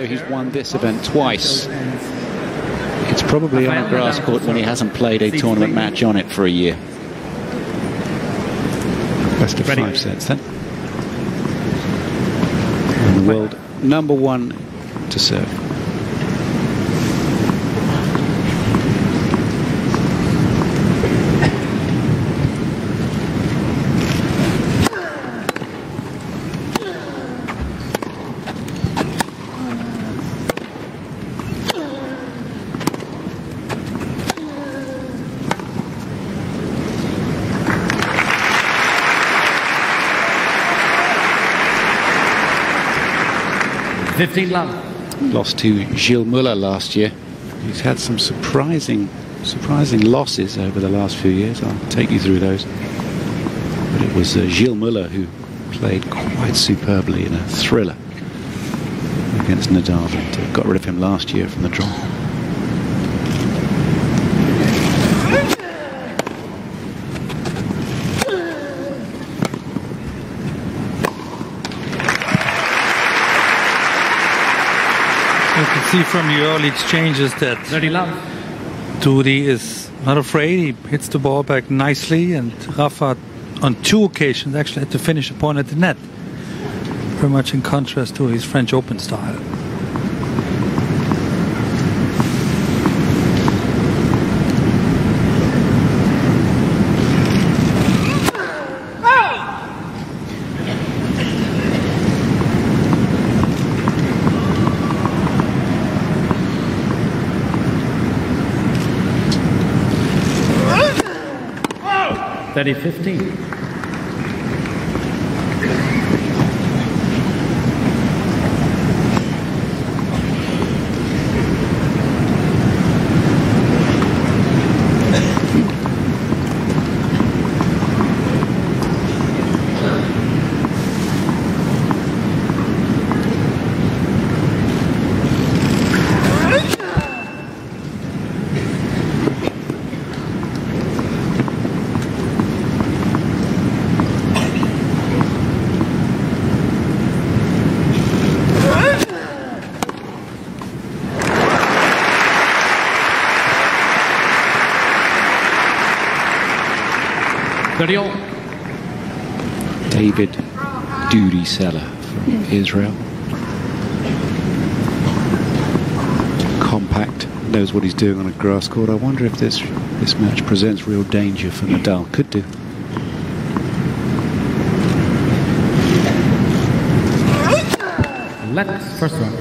he's won this event twice. It's probably on a grass court when he hasn't played a tournament match on it for a year. Best of 5 sets then. And the world #1 to serve. Lost to Gilles Muller last year. He's had some surprising losses over the last few years. I'll take you through those. But it was Gilles Muller who played quite superbly in a thriller against NADAL and got rid of him last year from the draw. You can see from the early exchanges that Dudi is not afraid. He hits the ball back nicely, and Rafa on 2 occasions actually had to finish a point at the net. Very much in contrast to his French Open style. (30-15). David Dudi SELA from Israel. Compact, knows what he's doing on a grass court. I wonder if this match presents real danger for NADAL. Could do. Let's first round.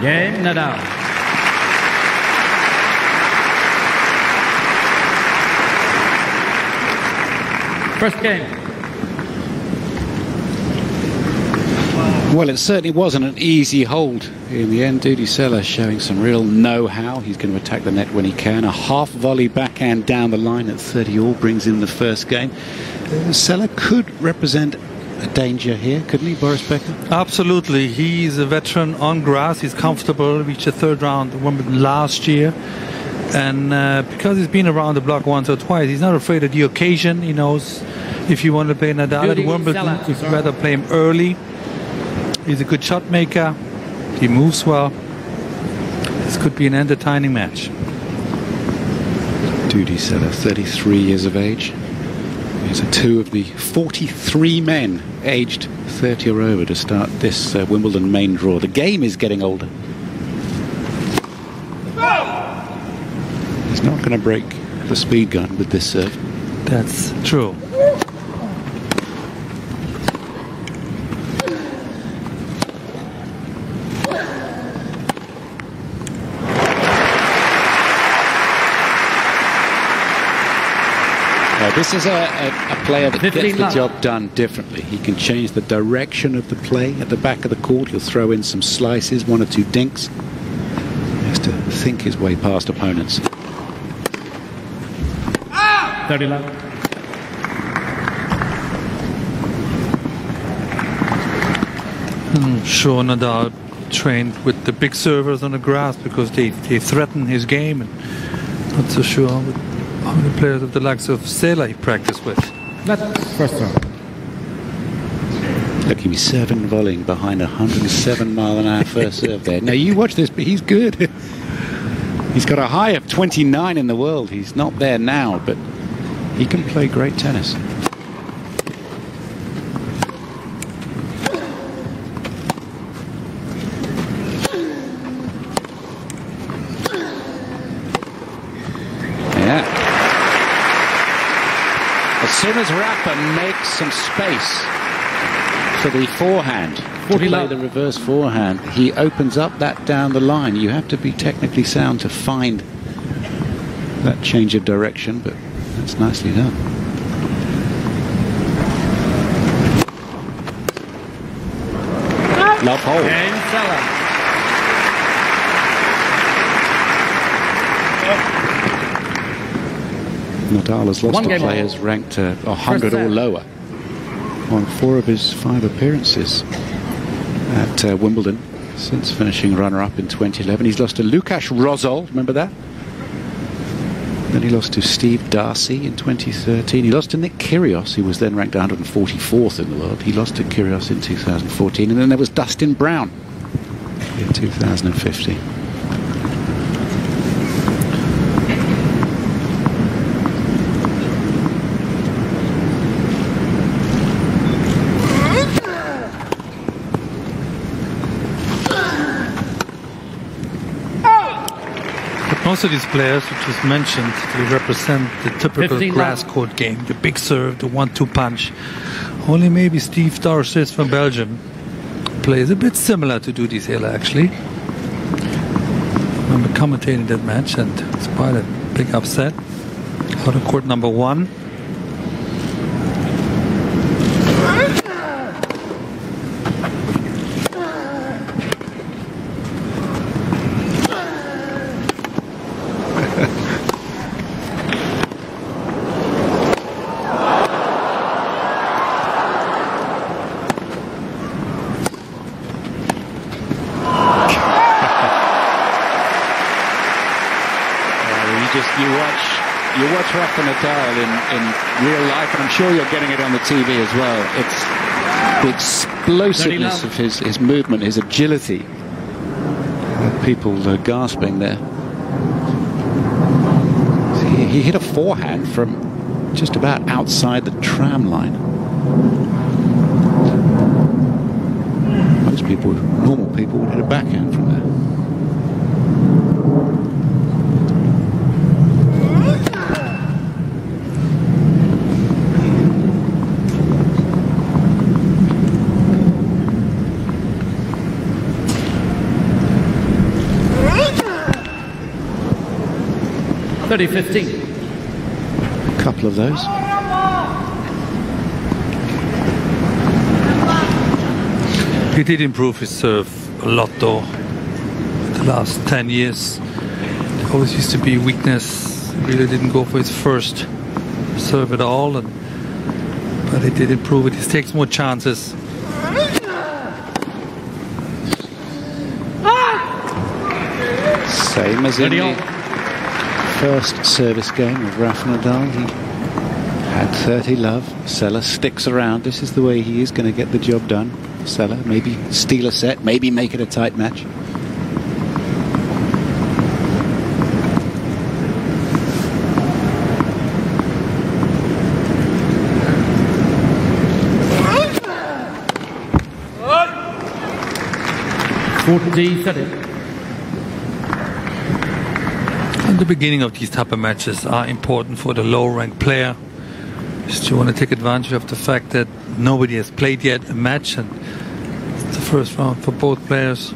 Game, NADAL. First game. Well, it certainly wasn't an easy hold in the end. Dudi SELA showing some real know-how. He's going to attack the net when he can. A half volley backhand down the line at 30 all brings in the first game. SELA could represent a danger here, couldn't he, Boris Becker? Absolutely. He's a veteran on grass. He's comfortable. Reached the 3rd round at Wimbledon last year. And because he's been around the block once or twice, he's not afraid of the occasion. He knows if you want to play NADAL at Wimbledon, you'd rather play him early. He's a good shot maker. He moves well. This could be an entertaining match. Duty SELA, 33 years of age. These are two of the 43 men aged 30 or over to start this Wimbledon main draw. The game is getting older. He's not going to break the speed gun with this serve. That's true. This is a player that gets the job done differently. He can change the direction of the play at the back of the court. He'll throw in some slices, one or two dinks. He has to think his way past opponents. 30 love. I'm sure Nadal trained with the big servers on the grass because they threaten his game, and not so sure how many players of the likes of SELA he practiced with. That's first round. Look, he was serving and volleying behind a 107-mile-an-hour first serve there. Now, you watch this, but he's good. He's got a high of 29 in the world. He's not there now, but he can play great tennis. Yeah. As soon as Rafa makes some space for the forehand, to play the reverse forehand, he opens up that down the line. You have to be technically sound to find that change of direction, but that's nicely done. Love hole. Game SELA. Nadal has lost to players ranked 100 or lower on 4 of his 5 appearances at Wimbledon since finishing runner-up in 2011. He's lost to Lukáš Rozol, remember that? Then he lost to Steve Darcy in 2013. He lost to Nick Kyrgios, who was then ranked 144th in the world. He lost to Kyrgios in 2014. And then there was Dustin Brown in 2015. Most of these players you just mentioned, they represent the typical grass court game, the big serve, the 1-2 punch. Only maybe Steve Darcy from Belgium plays a bit similar to Duty SELA, actually. I remember commentating that match, and it's quite a big upset. Out of court number 1. You watch Rafa Nadal in real life, and I'm sure you're getting it on the TV as well. It's the explosiveness of his movement, his agility. People are gasping there. He hit a forehand from just about outside the tram line. Most people, normal people, would hit a backhand from there. A couple of those. He did improve his serve a lot, though. The last 10 years, there always used to be weakness. He really didn't go for his first serve at all, but he did improve it. He takes more chances. Same as in the first service game of Rafa Nadal. He had 30 love. SELA sticks around. This is the way he is going to get the job done. SELA, maybe steal a set, maybe make it a tight match. 40-30. And the beginning of these type of matches are important for the low-ranked player. Just you want to take advantage of the fact that nobody has played yet a match, and it's the first round for both players.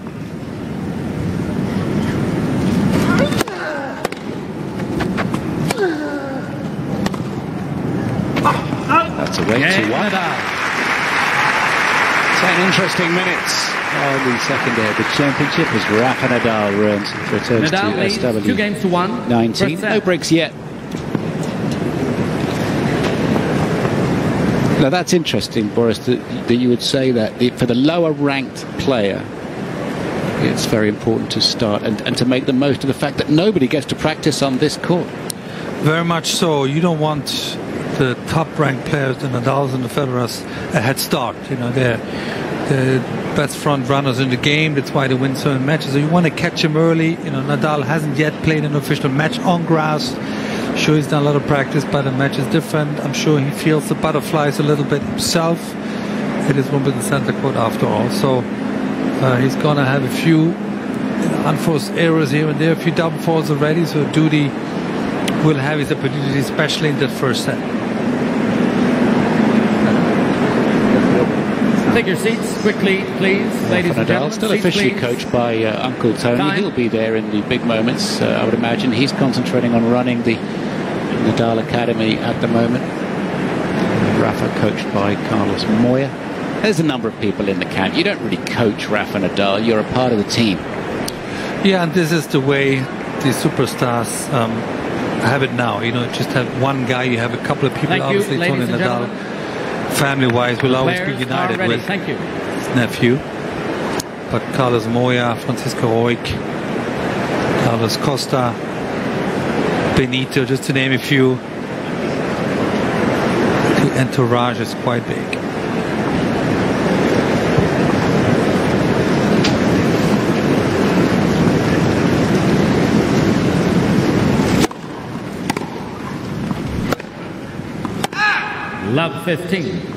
That's a rate to 1. 10 interesting minutes on the second day of the championship as Rafa Nadal returns Nadal to leads SW 2-1. 19. No breaks yet. Now that's interesting, Boris, that you would say that for the lower ranked player it's very important to start and to make the most of the fact that nobody gets to practice on this court. Very much so. You don't want the top-ranked players, the Nadals and the Federers, a head start. You know, they're the best front runners in the game. That's why they win certain matches. So you want to catch them early. You know, Nadal hasn't yet played an official match on grass. Sure, he's done a lot of practice, but the match is different. I'm sure he feels the butterflies a little bit himself. It is Wimbledon Center Court after all. So he's going to have a few unforced errors here and there, a few double faults already. So Duty will have his opportunity, especially in that first set. Take your seats quickly, please, ladies and gentlemen. Still officially coached by Uncle Tony. Time. He'll be there in the big moments, I would imagine. He's concentrating on running the Nadal Academy at the moment. Rafa coached by Carlos Moya. There's a number of people in the camp. You don't really coach Rafa Nadal. You're a part of the team. Yeah, and this is the way the superstars have it now. You know, just have one guy. You have a couple of people. Thank you, obviously, ladies Tony and Nadal, gentlemen. family-wise, will always be Players united are ready. with Thank you. his nephew. But Carlos Moya, Francisco Roig, Carlos Costa, Benito, just to name a few. The entourage is quite big. Love 15.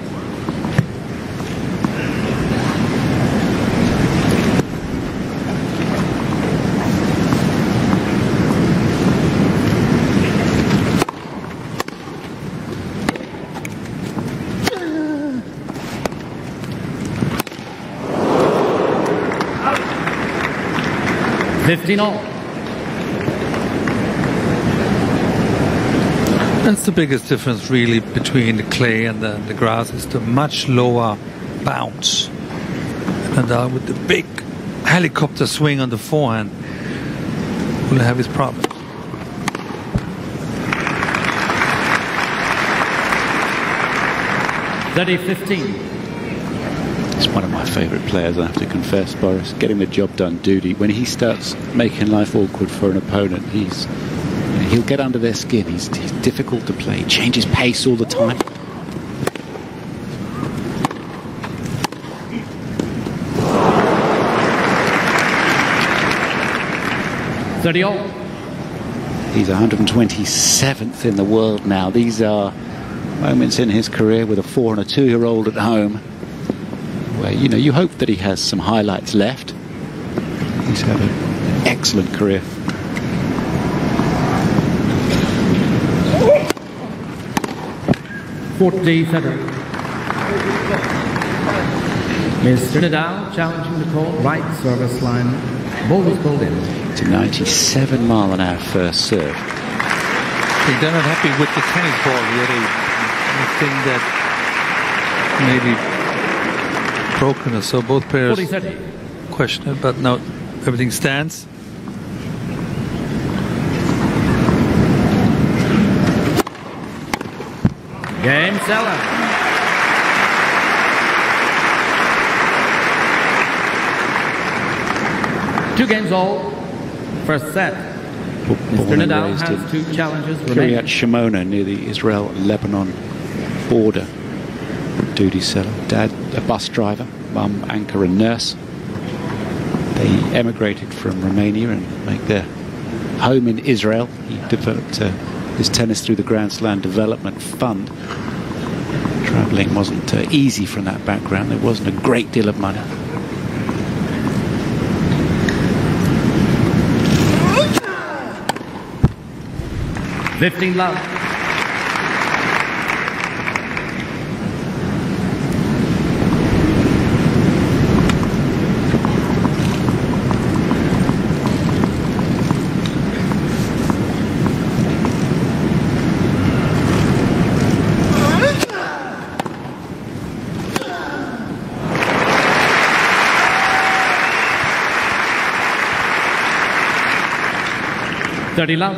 all. That's the biggest difference really between the clay and the grass, is the much lower bounce. And with the big helicopter swing on the forehand, will have his problems. He's one of my favourite players, I have to confess, Boris. Getting the job done, Duty. When he starts making life awkward for an opponent, he'll get under their skin. He's difficult to play. He changes pace all the time. He's 127th in the world now. These are moments in his career with a 4 and a 2-year-old at home, where you hope that he has some highlights left. He's had an excellent career. Mr. Nadal challenging the call, right service line, ball is pulled in. It's a 97-mile-an-hour first serve. I think they're not happy with the tennis ball really. I think that maybe broken or so. Both players question it, but no, everything stands. Game SELA. Two games all. First set. Mr. Nadal has 2 challenges remaining. Kiryat Shimona near the Israel-Lebanon border. Duty SELA. Dad, a bus driver. Mum, anchor and nurse. They emigrated from Romania and make their home in Israel. He developed his tennis through the Grand Slam Development Fund. Travelling wasn't easy from that background. There wasn't a great deal of money. 15 love. Love.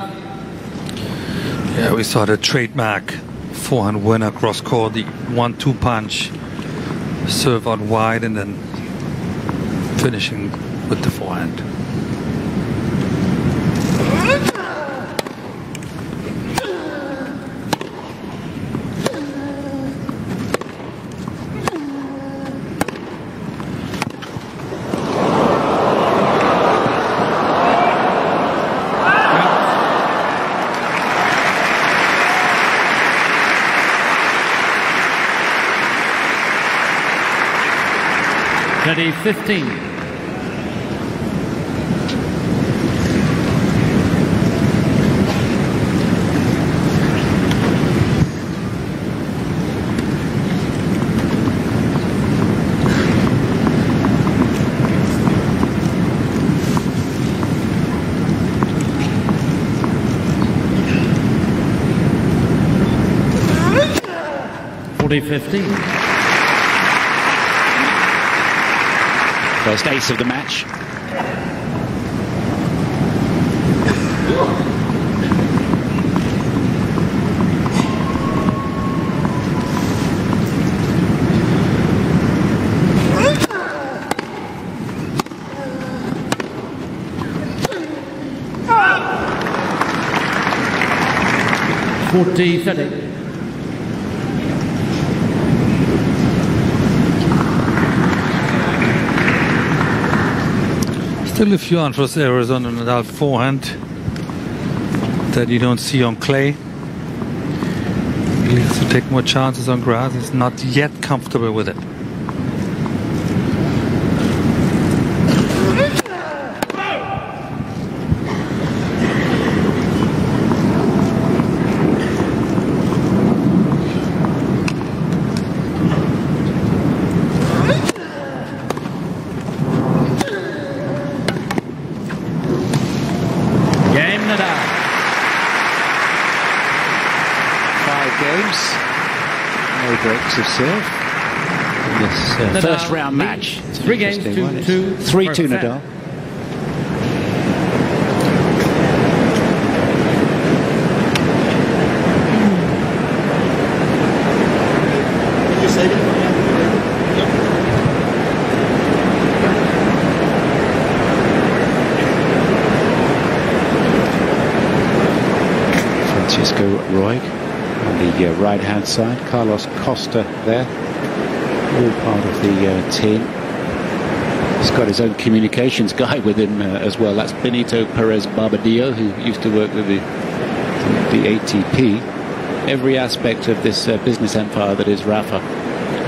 Yeah, we saw the trademark forehand winner cross court, the 1-2 punch, serve out wide and then finishing with the forehand. Ready, 15. First ace of the match. Still a few unforced errors on the NADAL forehand that you don't see on clay. He needs to take more chances on grass. He's not yet comfortable with it. Breaks of serve in this first round match. 3 games to 2. 3-2 Nadal. Francisco Roig on the right-hand side, Carlos Costa there, all part of the team. He's got his own communications guy with him as well. That's Benito Perez Barbadillo, who used to work with the ATP. Every aspect of this business empire that is Rafa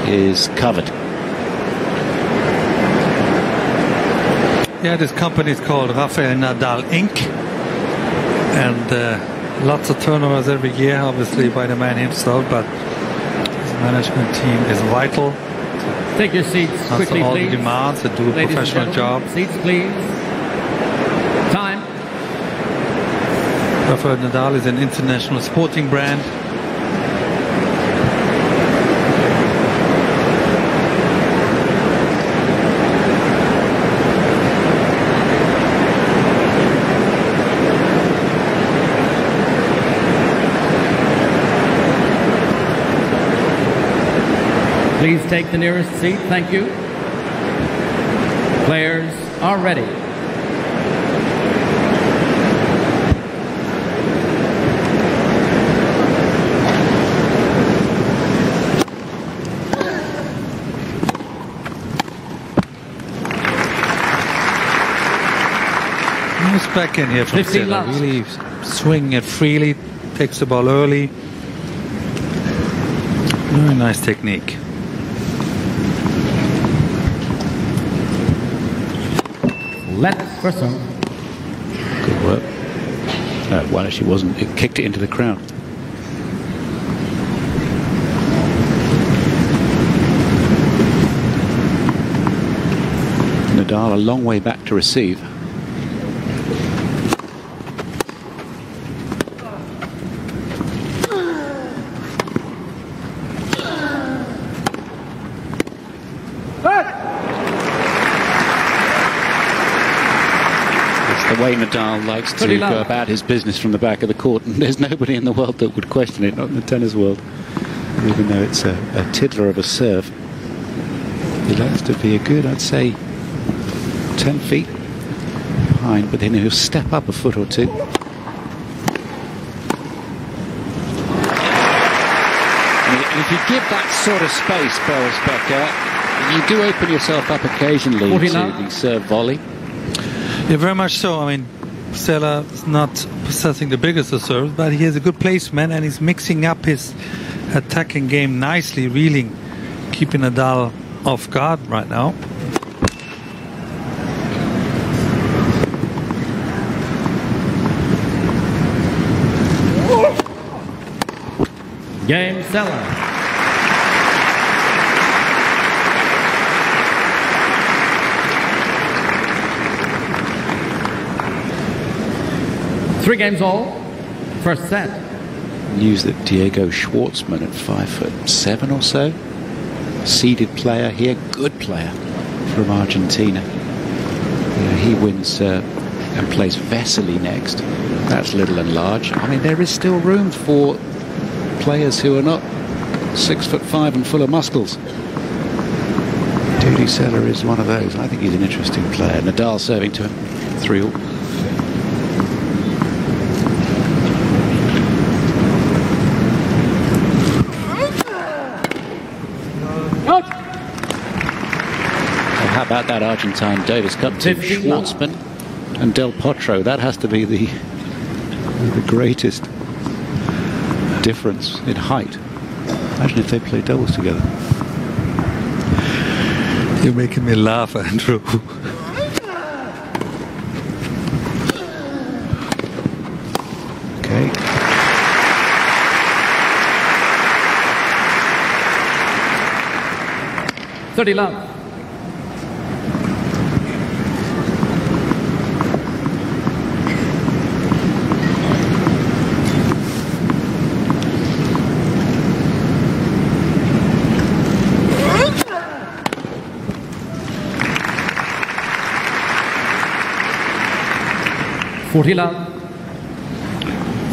is covered. Yeah, this company is called Rafael Nadal Inc. And lots of turnovers every year, obviously, by the man himself, but his management team is vital. Take your seats quickly, all please. the demands to do a professional job. Seats, please. Time. Rafael Nadal is an international sporting brand. Please take the nearest seat. Thank you. Players are ready. Nice back in here from SELA. Really swinging it freely, takes the ball early. Very nice technique. Let's first one. Good work. Well, actually, it wasn't. It kicked it into the crowd. Nadal a long way back to receive. The way Nadal likes to go about his business from the back of the court, and there's nobody in the world that would question it, not in the tennis world, even though it's a tiddler of a serve. He likes to be a good, I'd say, 10 feet behind, but then he'll step up a foot or two. And if you give that sort of space, Boris Becker, you do open yourself up occasionally to the serve volley. Yeah, very much so. I mean, SELA is not possessing the biggest of serves, but he has a good placement and he's mixing up his attacking game nicely, really keeping Nadal off guard right now. Game SELA. Three games all. First set. News that Diego Schwartzman at 5'7" or so, seeded player here, good player from Argentina. He wins and plays Vesely next. That's little and large. I mean, there is still room for players who are not 6'5" and full of muscles. Dudi Sela is one of those. I think he's an interesting player. Nadal serving to him. 3-all. How about that Argentine Davis Cup to Schwartzman and Del Potro? That has to be the greatest difference in height. Imagine if they play doubles together. You're making me laugh, Andrew. Okay. Thirty love.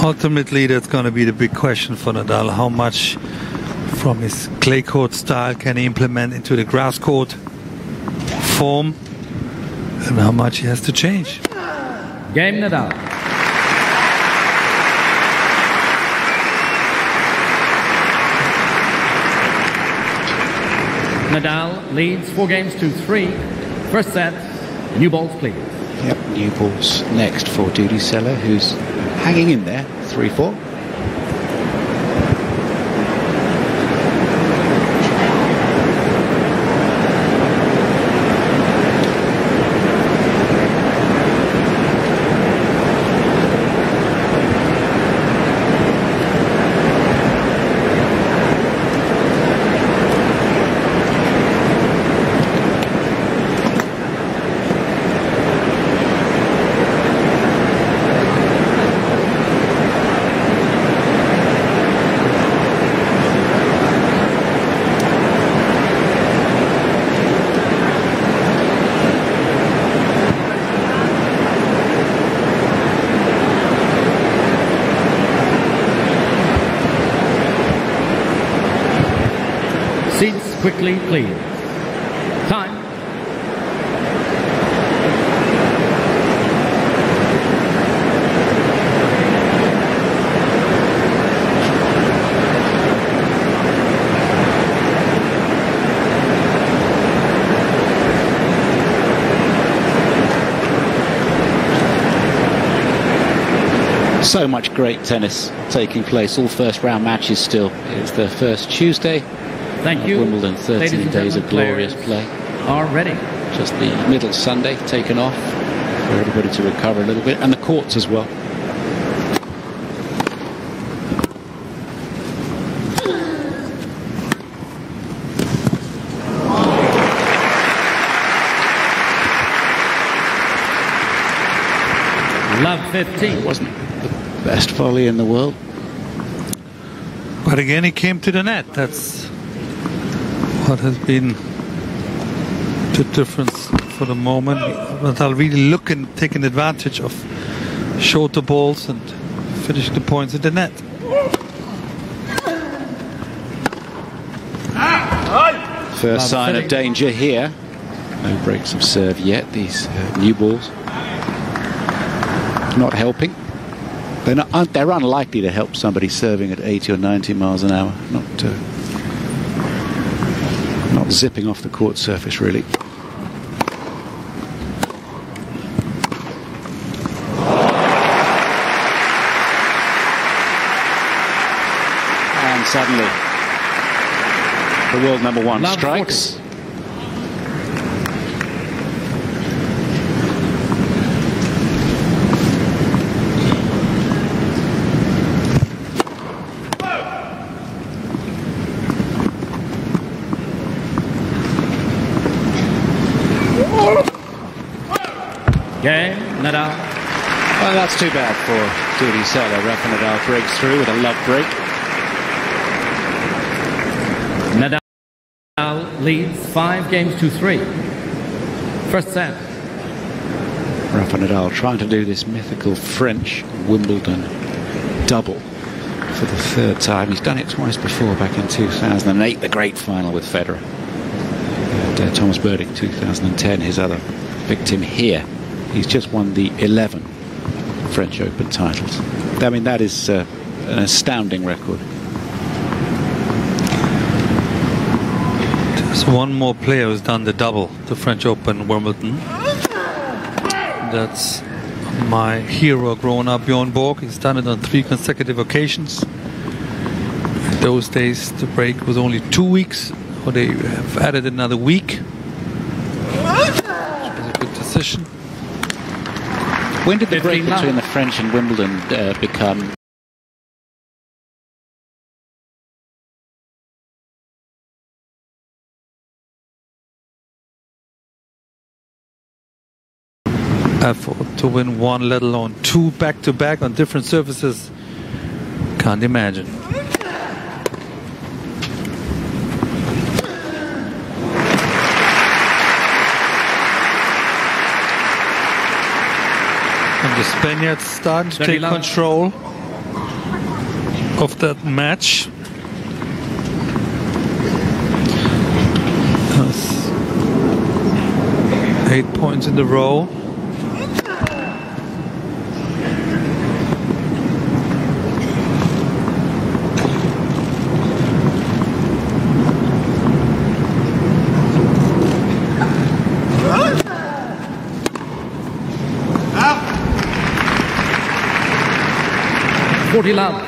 Ultimately, that's going to be the big question for Nadal. How much from his clay court style can he implement into the grass court form, and how much he has to change. Game Nadal. Nadal leads 4-3. First set. New balls, please. Yep, new balls next for Dudi Sela, who's hanging in there, 3-4. Seats quickly, please. Time. So much great tennis taking place, all first round matches still. It's the first Tuesday. Thank you. Wimbledon, 13 days of glorious play. Are ready. Just the middle Sunday taken off for everybody to recover a little bit, and the courts as well. Love 15. It wasn't the best volley in the world. But again, he came to the net. That's what has been the difference for the moment. Nadal really taking advantage of shorter balls and finishing the points in the net. First sign of danger here. No breaks of serve yet. These new balls not helping. They're unlikely to help somebody serving at 80 or 90 miles an hour. Not zipping off the court surface, really. And suddenly, the world number one strikes. 40. Game, Nadal. Well, that's too bad for Dudi SELA. Rafa Nadal breaks through with a love break. Nadal leads 5-3. First set. Rafa Nadal trying to do this mythical French Wimbledon double for the third time. He's done it twice before, back in 2008, the great final with Federer. And Thomas Berdych, 2010, his other victim here. He's just won the 11 French Open titles. I mean, that is an astounding record. There's one more player who's done the double, the French Open, Wimbledon. That's my hero growing up, Bjorn Borg. He's done it on 3 consecutive occasions. In those days, the break was only 2 weeks, or they have added another week. Which was a good decision. When did the break between the French and Wimbledon become? Effort to win one, let alone 2 back-to-back on different surfaces. Can't imagine. And the Spaniards starting to take control of that match. That's 8 points in a row. Love.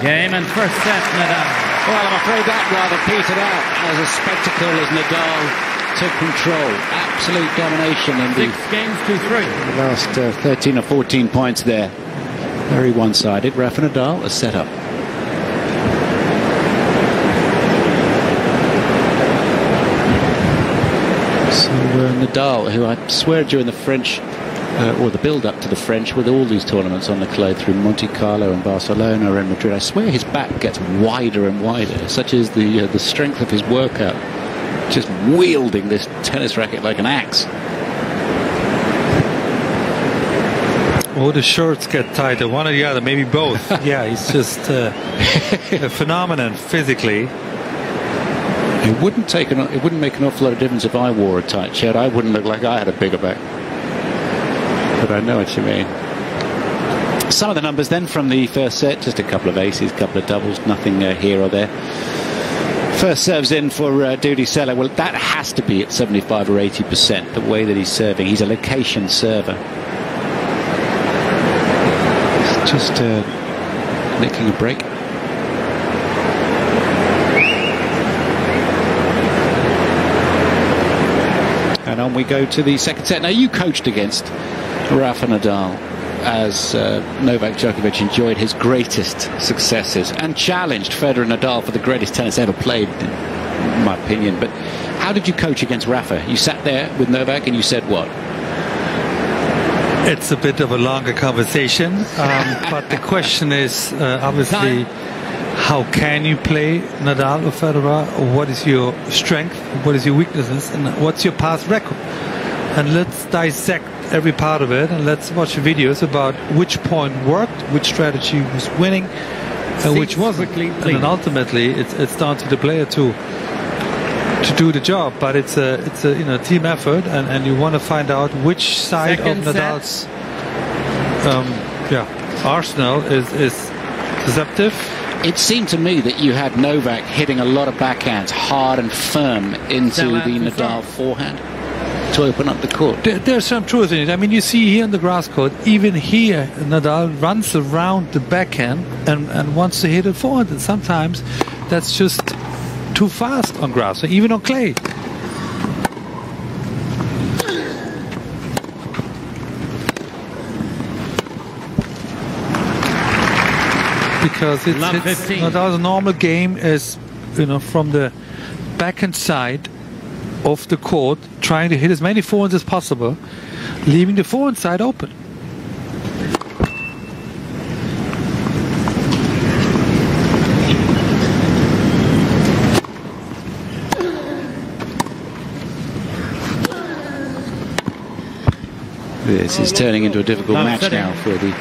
Game and first set, Nadal. Well, I'm afraid that rather petered out as a spectacle as Nadal took control. Absolute domination in the 6-3. last 13 or 14 points there. Very one-sided. Rafa Nadal, a setup. So Nadal, who I swear during the French, or the build-up to the French, with all these tournaments on the clay through Monte Carlo and Barcelona and Madrid, I swear his back gets wider and wider. Such is the strength of his workout. Just wielding this tennis racket like an axe. Oh, the shirts get tighter, one or the other, maybe both. Yeah, he's just a phenomenon physically. It wouldn't make an awful lot of difference if I wore a tight shirt. I wouldn't look like I had a bigger back. But I know what you mean. Some of the numbers then from the first set, just a couple of aces, a couple of doubles, nothing here or there. First serves in for Dudi SELA. Well, that has to be at 75 or 80%, the way that he's serving. He's a location server. He's just making a break. And on we we go to the second set. Now, you coached against Rafa Nadal as Novak Djokovic enjoyed his greatest successes and challenged Federer and Nadal for the greatest tennis ever played, in my opinion. But how did you coach against Rafa? You sat there with Novak and you said what? It's a bit of a longer conversation, but the question is obviously, how can you play Nadal or Federer? What is your strength? What is your weaknesses? And what's your past record? And let's dissect every part of it, and let's watch videos about which point worked, which strategy was winning, and which wasn't. And then ultimately, it's down to the player to do the job. But it's a team effort, and you want to find out which side of Nadal's arsenal is deceptive. It seemed to me that you had Novak hitting a lot of backhands hard and firm into the Nadal forehand to open up the court. There's some truth in it. I mean, you see here on the grass court, even here, Nadal runs around the backhand and wants to hit it forward. And sometimes that's just too fast on grass, or even on clay. Because it's Nadal's normal game is, from the backhand side of the court, trying to hit as many forehands as possible, leaving the forehand side open. This is turning into a difficult match now for the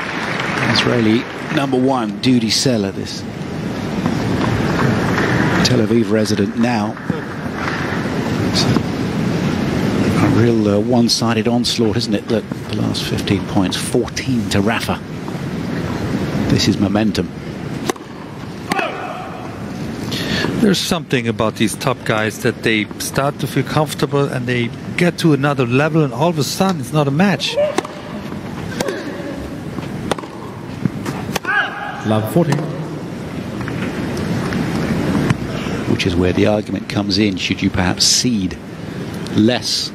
Israeli #1, Dudi SELA, this Tel Aviv resident now. It's a real one-sided onslaught, isn't it? Look, the last 15 points, 14 to Rafa. This is momentum. There's something about these top guys that they start to feel comfortable and they get to another level, and all of a sudden it's not a match. Love 40. Which is where the argument comes in. Should you perhaps seed less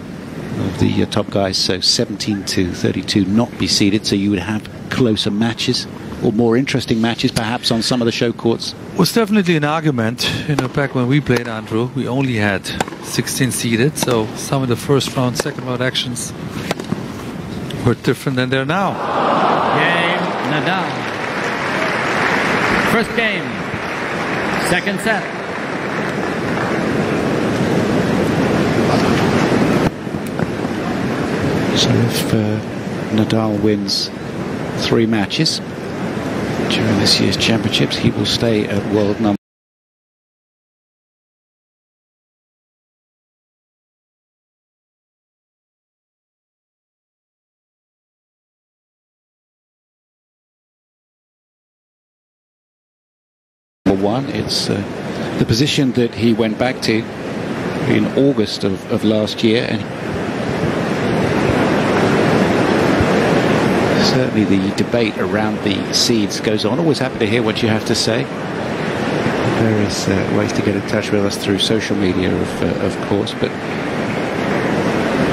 of the top guys, so 17 to 32 not be seeded, so you would have closer matches or more interesting matches perhaps on some of the show courts? It was definitely an argument. Back when we played, Andrew, we only had 16 seeded, so some of the first round, second round actions were different than they're now. Game, Nadal. First game, second set. So if Nadal wins 3 matches during this year's championships, he will stay at world number one. It's the position that he went back to in August of last year, and certainly the debate around the seeds goes on. Always happy to hear what you have to say. Various ways to get in touch with us through social media, of course, but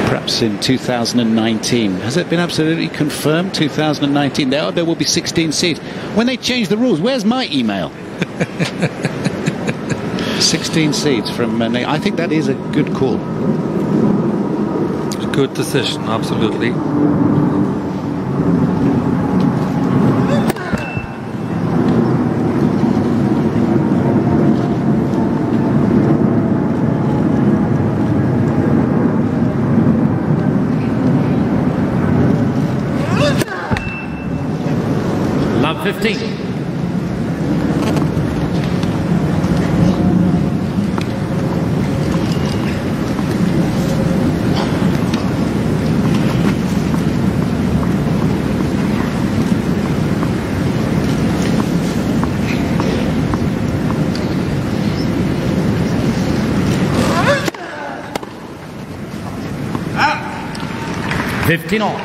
perhaps in 2019, has it been absolutely confirmed? 2019, there will be 16 seeds. When they change the rules, where's my email? 16 seeds from I think that is a good call. A good decision, absolutely. Love 15. Fifteen all.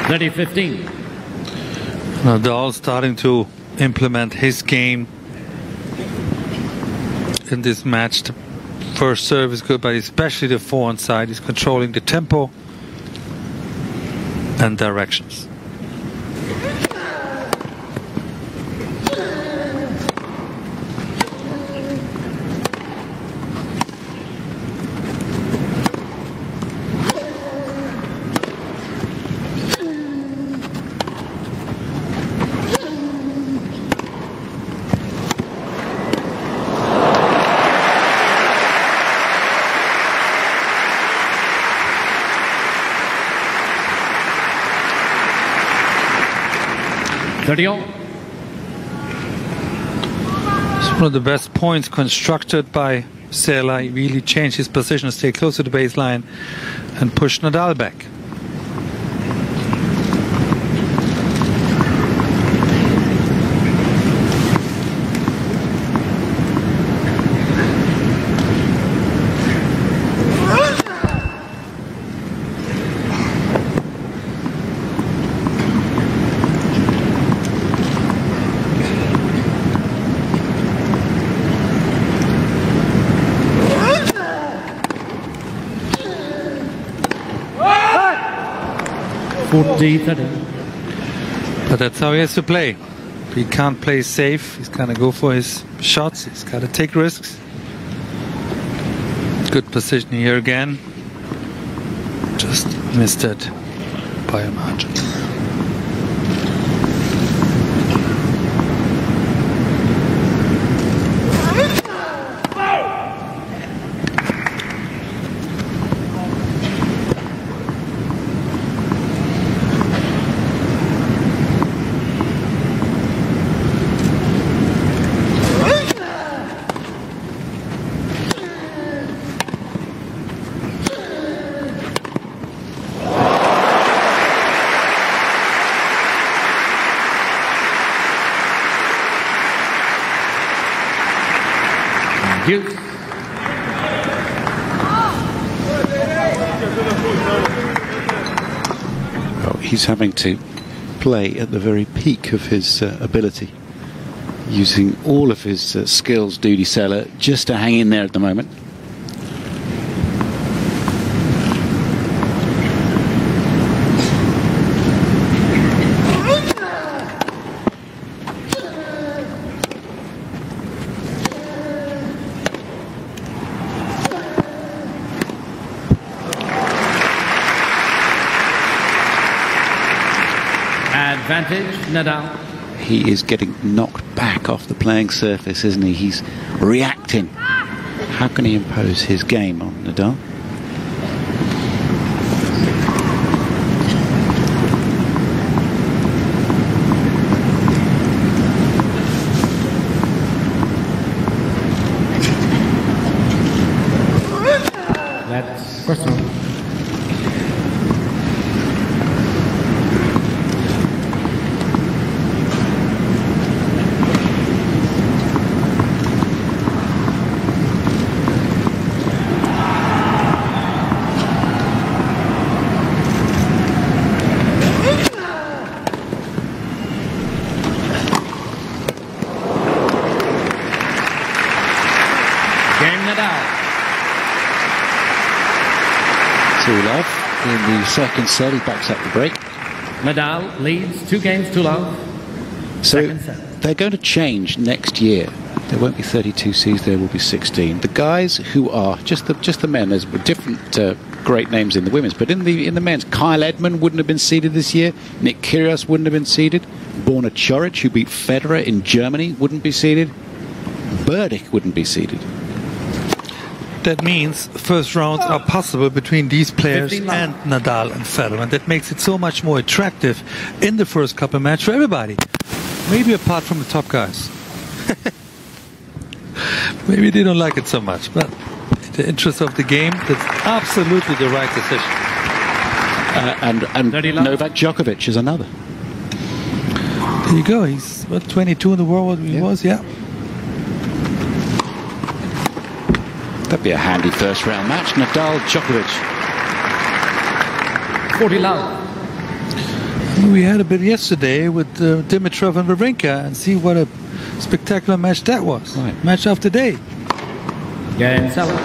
30-15. Nadal starting to implement his game in this match. The first serve is good, but especially the forehand side. He's controlling the tempo and directions. It's one of the best points constructed by SELA. He really changed his position, stay close to the baseline and push Nadal back. But that's how he has to play. He can't play safe. He's got to go for his shots. He's got to take risks. Good position here again. Just missed it by a margin. Well, he's having to play at the very peak of his ability, using all of his skills, Duty SELA, just to hang in there at the moment. Advantage, Nadal. He is getting knocked back off the playing surface, isn't he? He's reacting. How can he impose his game on Nadal? That's personal. In the second set, he backs up the break. Nadal leads 2-2. So they're going to change next year. There won't be 32 seeds, there will be 16. The guys who are just the men, there's different great names in the women's, but in the men's, Kyle Edmund wouldn't have been seeded this year. Nick Kyrgios wouldn't have been seeded. Borna Coric, who beat Federer in Germany, wouldn't be seeded. Burdick wouldn't be seeded. That means first rounds are possible between these players and Nadal and Federer, and that makes it so much more attractive in the first couple match for everybody. Maybe apart from the top guys. Maybe they don't like it so much, but in the interest of the game, that's absolutely the right decision. And Novak Djokovic is another. There you go. He's what, 22 in the world. He was, yeah. That'd be a handy first round match. Nadal, Djokovic. 40 love. We had a bit yesterday with Dimitrov and Wawrinka, and see what a spectacular match that was. Right. Match of the day. Game 7.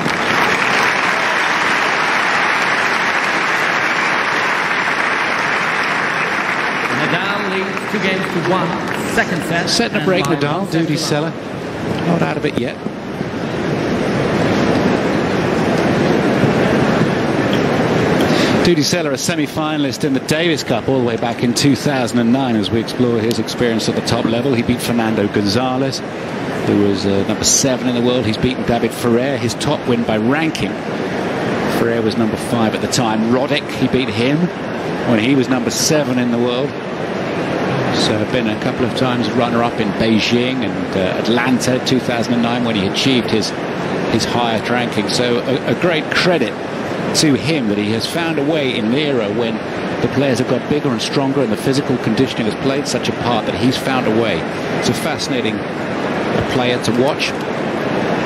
Nadal leads 2 games to 1. Second set. Setting a break, Nadal. Duty SELA. Not out of it yet. Duty SELA, a semi-finalist in the Davis Cup all the way back in 2009 as we explore his experience at the top level. He beat Fernando Gonzalez, who was number 7 in the world. He's beaten David Ferrer, his top win by ranking. Ferrer was number 5 at the time. Roddick, he beat him when he was number 7 in the world. So been a couple of times runner-up in Beijing and Atlanta 2009 when he achieved his highest ranking. So a great credit to him that he has found a way in the era when the players have got bigger and stronger and the physical conditioning has played such a part that he's found a way. It's a fascinating player to watch.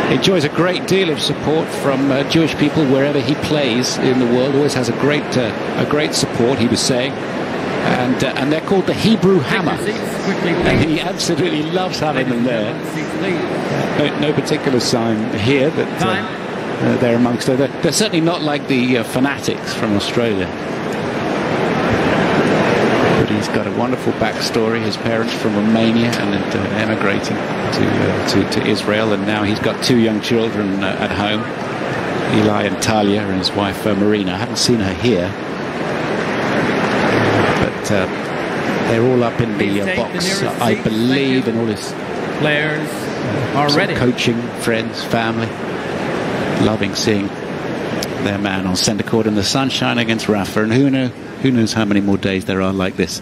He enjoys a great deal of support from Jewish people wherever he plays in the world. Always has a great support, he was saying. And they're called the Hebrew Hammer. And he absolutely loves having them there. No particular sign here that they're amongst them. They're certainly not like the Fanatics from Australia. But he's got a wonderful backstory. His parents from Romania and emigrating to Israel. And now he's got 2 young children at home, Eli and Talia, and his wife Marina. I haven't seen her here. They're all up in the box, I believe, and all his players are ready. Coaching, friends, family, loving seeing their man on centre court in the sunshine against Rafa. And who knows how many more days there are like this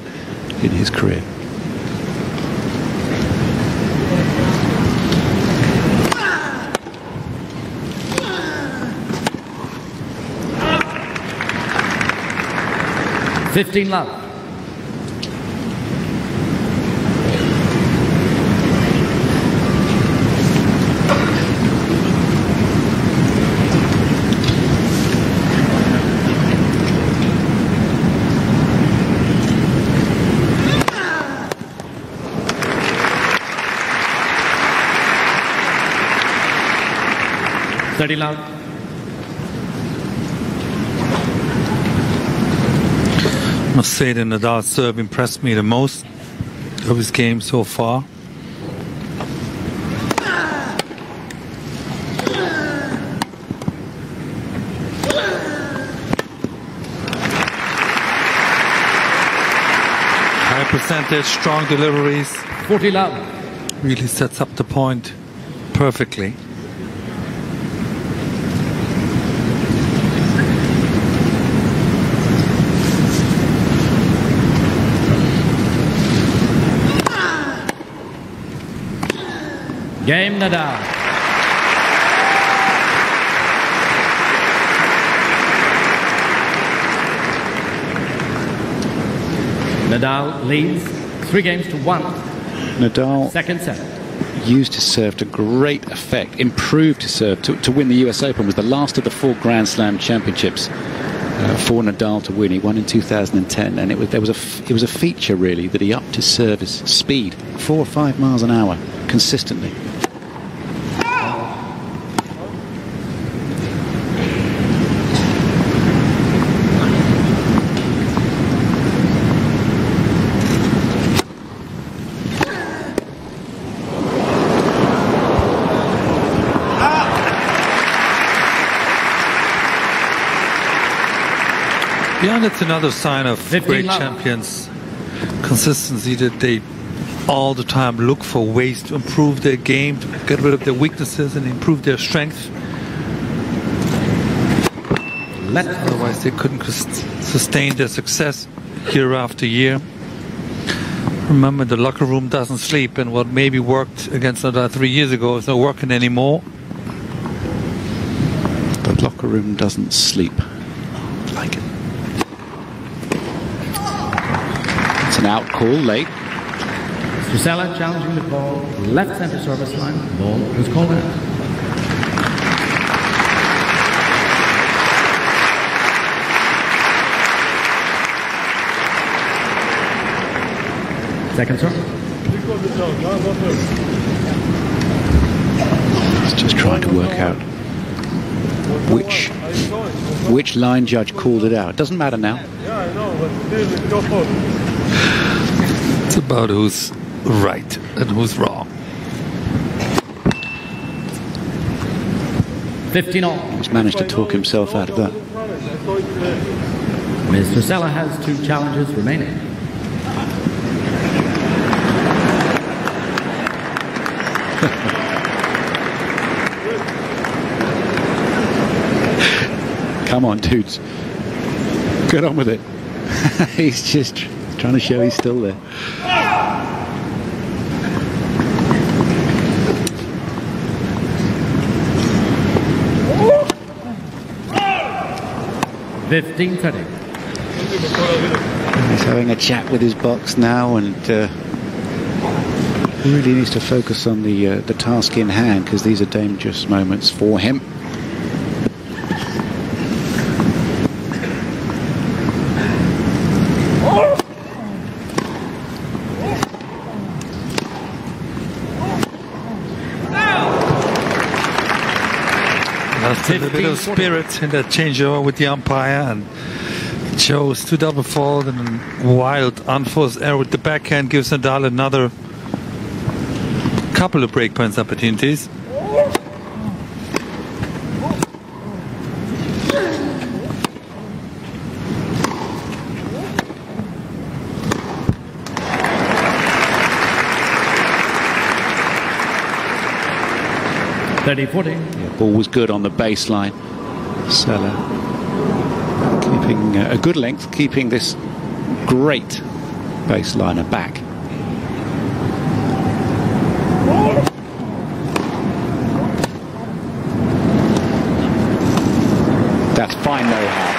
in his career. $15. 30 love. I must say that Nadal's serve impressed me the most of his game so far. High percentage, strong deliveries. 40 love. Really sets up the point perfectly. Game Nadal. Nadal leads 3 games to 1. Nadal Second set. used his serve to great effect, improved his serve to win the US Open. Was the last of the 4 Grand Slam championships for Nadal to win. He won in 2010, and it was a feature really that he upped his service speed 4 or 5 miles an hour consistently. Yeah, and it's another sign of great champions. Consistency, that they all the time look for ways to improve their game, to get rid of their weaknesses and improve their strength. Otherwise they couldn't sustain their success year after year. Remember, the locker room doesn't sleep, and what maybe worked against Nadal 3 years ago is not working anymore. The locker room doesn't sleep. I like it. It's an out call late. SELA challenging the ball, left center service line. Ball is called out. Second serve. He's just trying to work out which line judge called it out. It doesn't matter now. It's about who's right and who's wrong. 15 all. He's managed to talk himself out of that. Mr. SELA has 2 challenges remaining. Come on, dudes. Get on with it. He's just trying to show he's still there. He's having a chat with his box now, and really needs to focus on the task in hand, because these are dangerous moments for him. That's a little bit of spirit in that changeover with the umpire, and chose 2 double fault, and a wild unforced error with the backhand gives NADAL another couple of break points opportunities. Ball was good on the baseline. SELA keeping a good length, keeping this great baseliner back. That's fine know-how.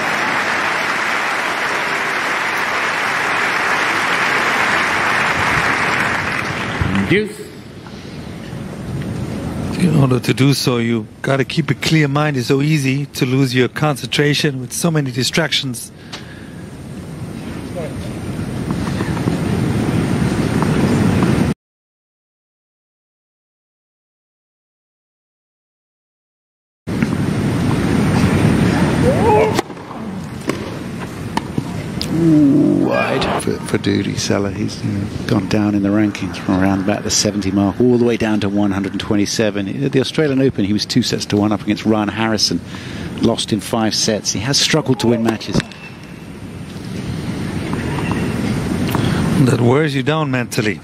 Deuce. In order to do so, you got to keep a clear mind. It's so easy to lose your concentration with so many distractions. Wide for Duty SELA. He's gone down in the rankings from around about the 70 mark all the way down to 127. At the Australian Open, he was 2 sets to 1 up against Ryan Harrison, lost in 5 sets. He has struggled to win matches. That wears you down mentally.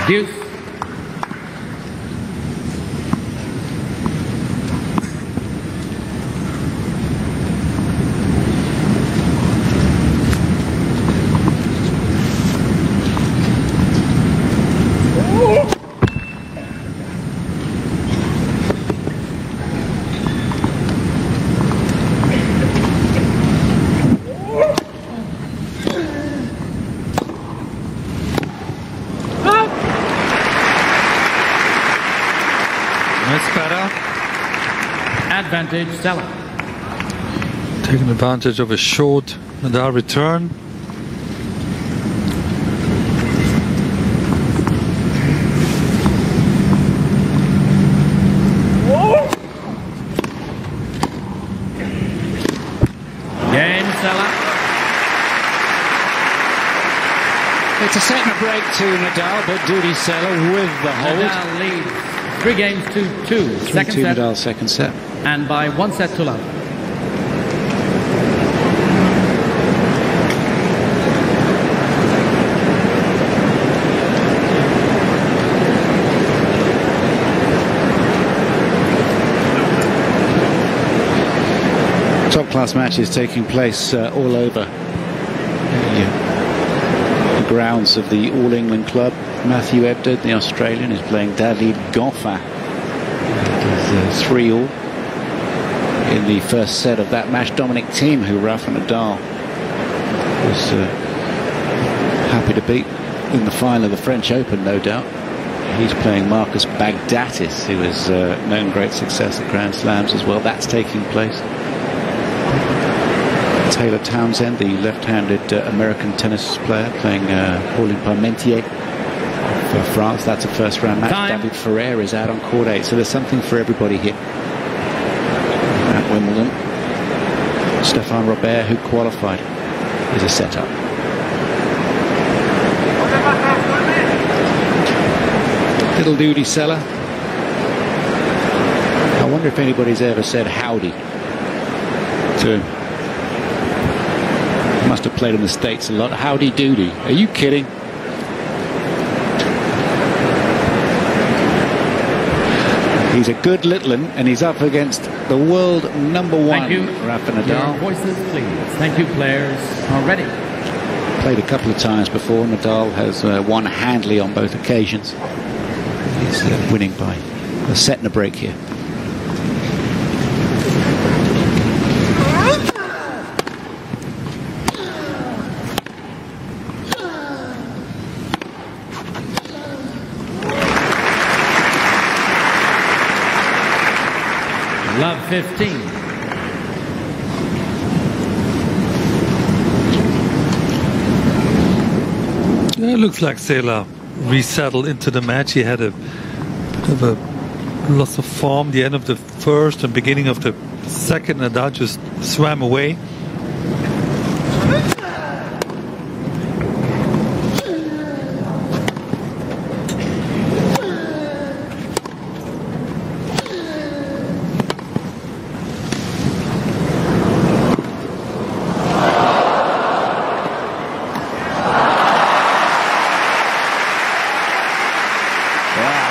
Deuce. Advantage SELA. Taking advantage of a short NADAL return. Game SELA. It's a set and a break to NADAL, but Duty SELA with the hold. NADAL leads 3 games to 2. Second set. NADAL second set. And by 1 set to love. Top-class matches taking place all over the grounds of the All England Club. Matthew Ebden, the Australian, is playing David Goffin. It is 3-all in the first set of that match. Dominic Thiem, who Rafa Nadal was happy to beat in the final of the French Open, no doubt. He's playing Marcus Baghdatis, who has known great success at Grand Slams as well. That's taking place. Taylor Townsend, the left-handed American tennis player, playing Pauline Parmentier for France. That's a first-round match. Time. David Ferrer is out on court 8, so there's something for everybody here at Wimbledon. Stéphane Robert, who qualified, is a setup. Little duty SELA. I wonder if anybody's ever said howdy to him. He must have played in the States a lot. Howdy doody. Are you kidding? He's a good little one, and he's up against the world #1, Rafa Nadal. Your voices, please. Thank you, players. Are ready. Played a couple of times before. Nadal has won handily on both occasions. He's winning by a set and a break here. Love 15. It looks like SELA resettled into the match. He had a bit of a loss of form the end of the first and beginning of the second. Nadal just swam away.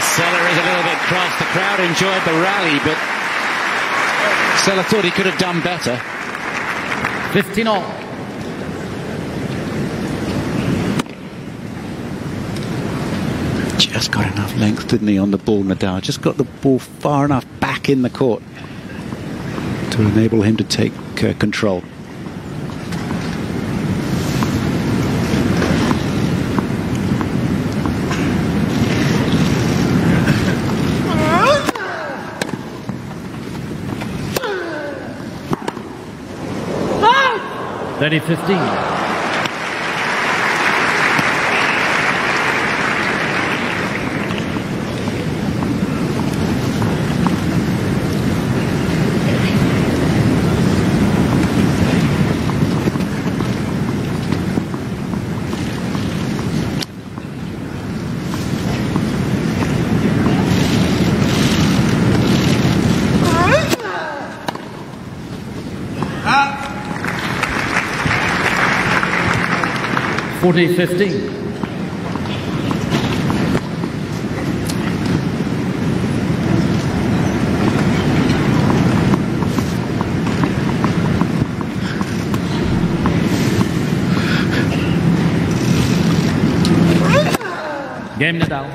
SELA is a little bit cross. The crowd enjoyed the rally, but SELA thought he could have done better. 15-all. Just got enough length, didn't he, on the ball, Nadal? Just got the ball far enough back in the court to enable him to take control. Ready, 15. Forty 15. Game Nadal.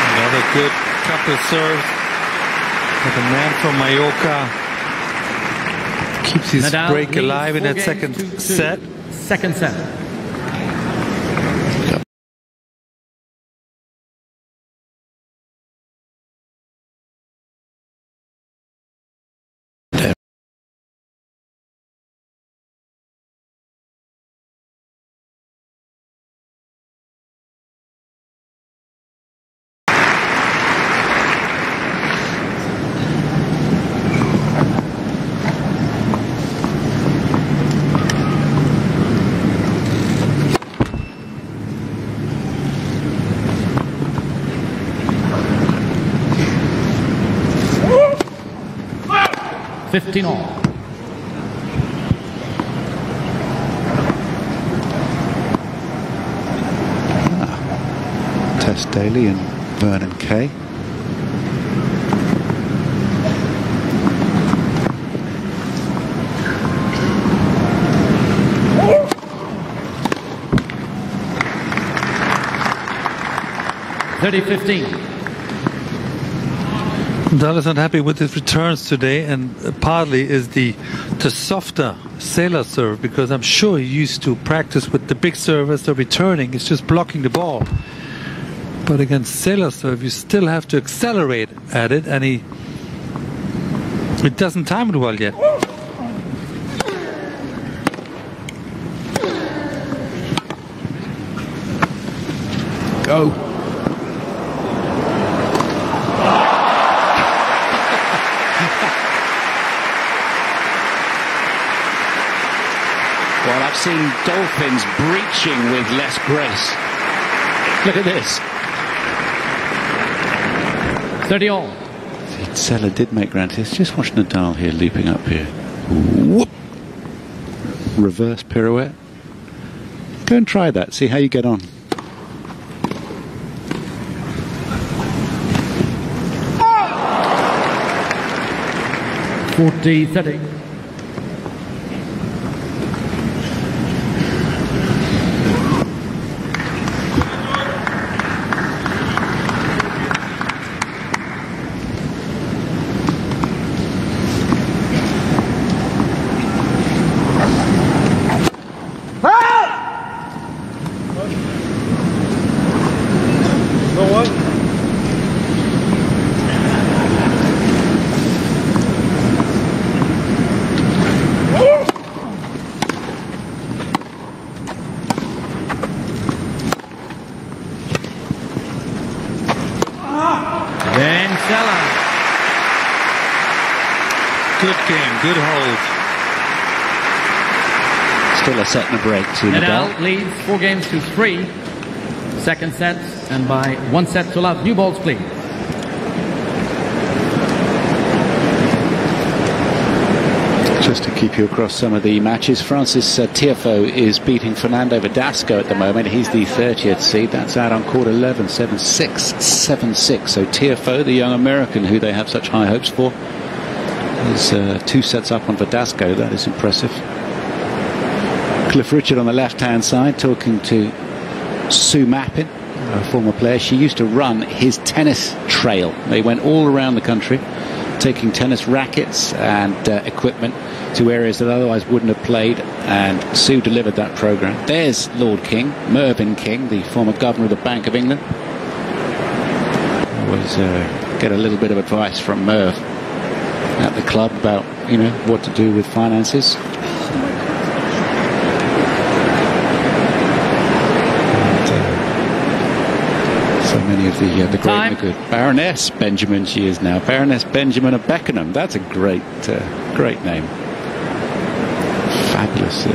Another good couple of serves. But the man from Mallorca keeps his Nadal break leads alive in 4 that second games to 2. set. Second set. $15-all. Tess Daly and Vernon Kay. 30-15. Nadal is not happy with his returns today, and partly is the softer SELA serve, because I'm sure he used to practice with the big servers. The returning is just blocking the ball. But against SELA serve, you still have to accelerate at it, and he doesn't time it well yet. Go. Well, I've seen dolphins breaching with less grace. Look at this. 30-all. SELA did make ground. Just watch Nadal here leaping up here. Whoop. Reverse pirouette. Go and try that. See how you get on. Oh! 40-30. Good game, good hold. Still a set and a break to Nadal Nadal. leads 4-3. Second set, and by 1 set to love. New balls, please. Just to keep you across some of the matches, Francis Tiafoe is beating Fernando Verdasco at the moment. He's the 30th seed. That's out on court 11, 7-6, 7-6. So Tiafoe, the young American who they have such high hopes for, is 2 sets up on Verdasco. That is impressive. Cliff Richard on the left-hand side talking to Sue Mappin, a former player. She used to run his tennis trail. They went all around the country taking tennis rackets and equipment to areas that otherwise wouldn't have played, and Sue delivered that program. There's Lord King, Mervyn King, the former governor of the Bank of England. Always get a little bit of advice from Merv at the club about, you know, what to do with finances. So many of the great and the good. Baroness Benjamin, she is now. Baroness Benjamin of Beckenham. That's a great name. Fabulous.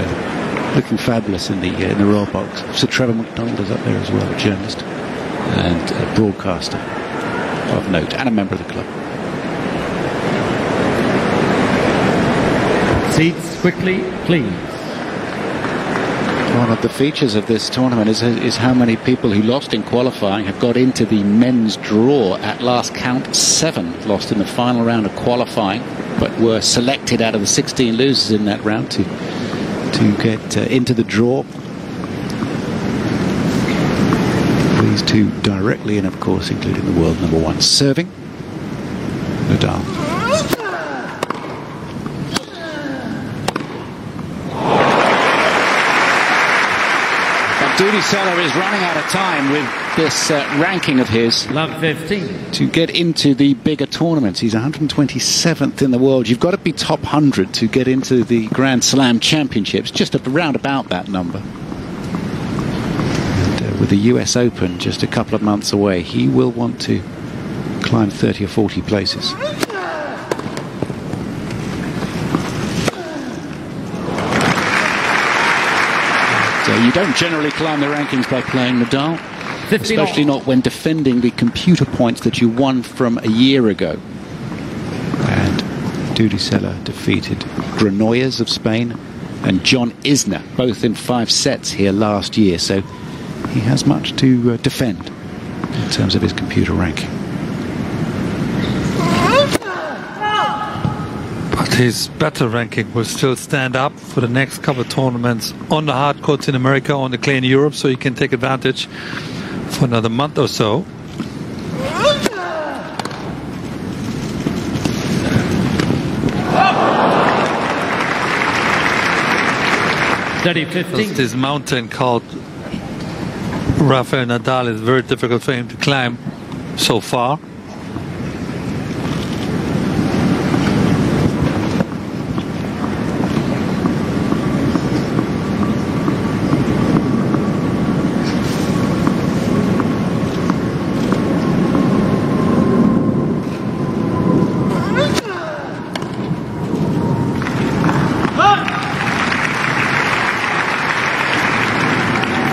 Looking fabulous in the royal box. Sir Trevor McDonald is up there as well, a journalist and a broadcaster of note, and a member of the club. Seats quickly, please. One of the features of this tournament is how many people who lost in qualifying have got into the men's draw. At last count, 7 lost in the final round of qualifying, but were selected out of the 16 losers in that round to get into the draw. These 2 directly in, of course, including the world number 1 serving, Nadal. SELA is running out of time with this ranking of his. Love 15. To get into the bigger tournaments. He's 127th in the world. You've got to be top 100 to get into the Grand Slam Championships, just around about that number. And with the US Open just a couple of months away, he will want to climb 30 or 40 places. You don't generally climb the rankings by playing Nadal, especially not when defending the computer points that you won from a year ago. And Dudi SELA defeated Granollers of Spain and John Isner, both in 5 sets here last year. So he has much to defend in terms of his computer ranking. But his better ranking will still stand up for the next couple of tournaments on the hard courts in America, on the clay in Europe, so he can take advantage for another month or so. 30-15. This mountain called Rafael Nadal is very difficult for him to climb so far.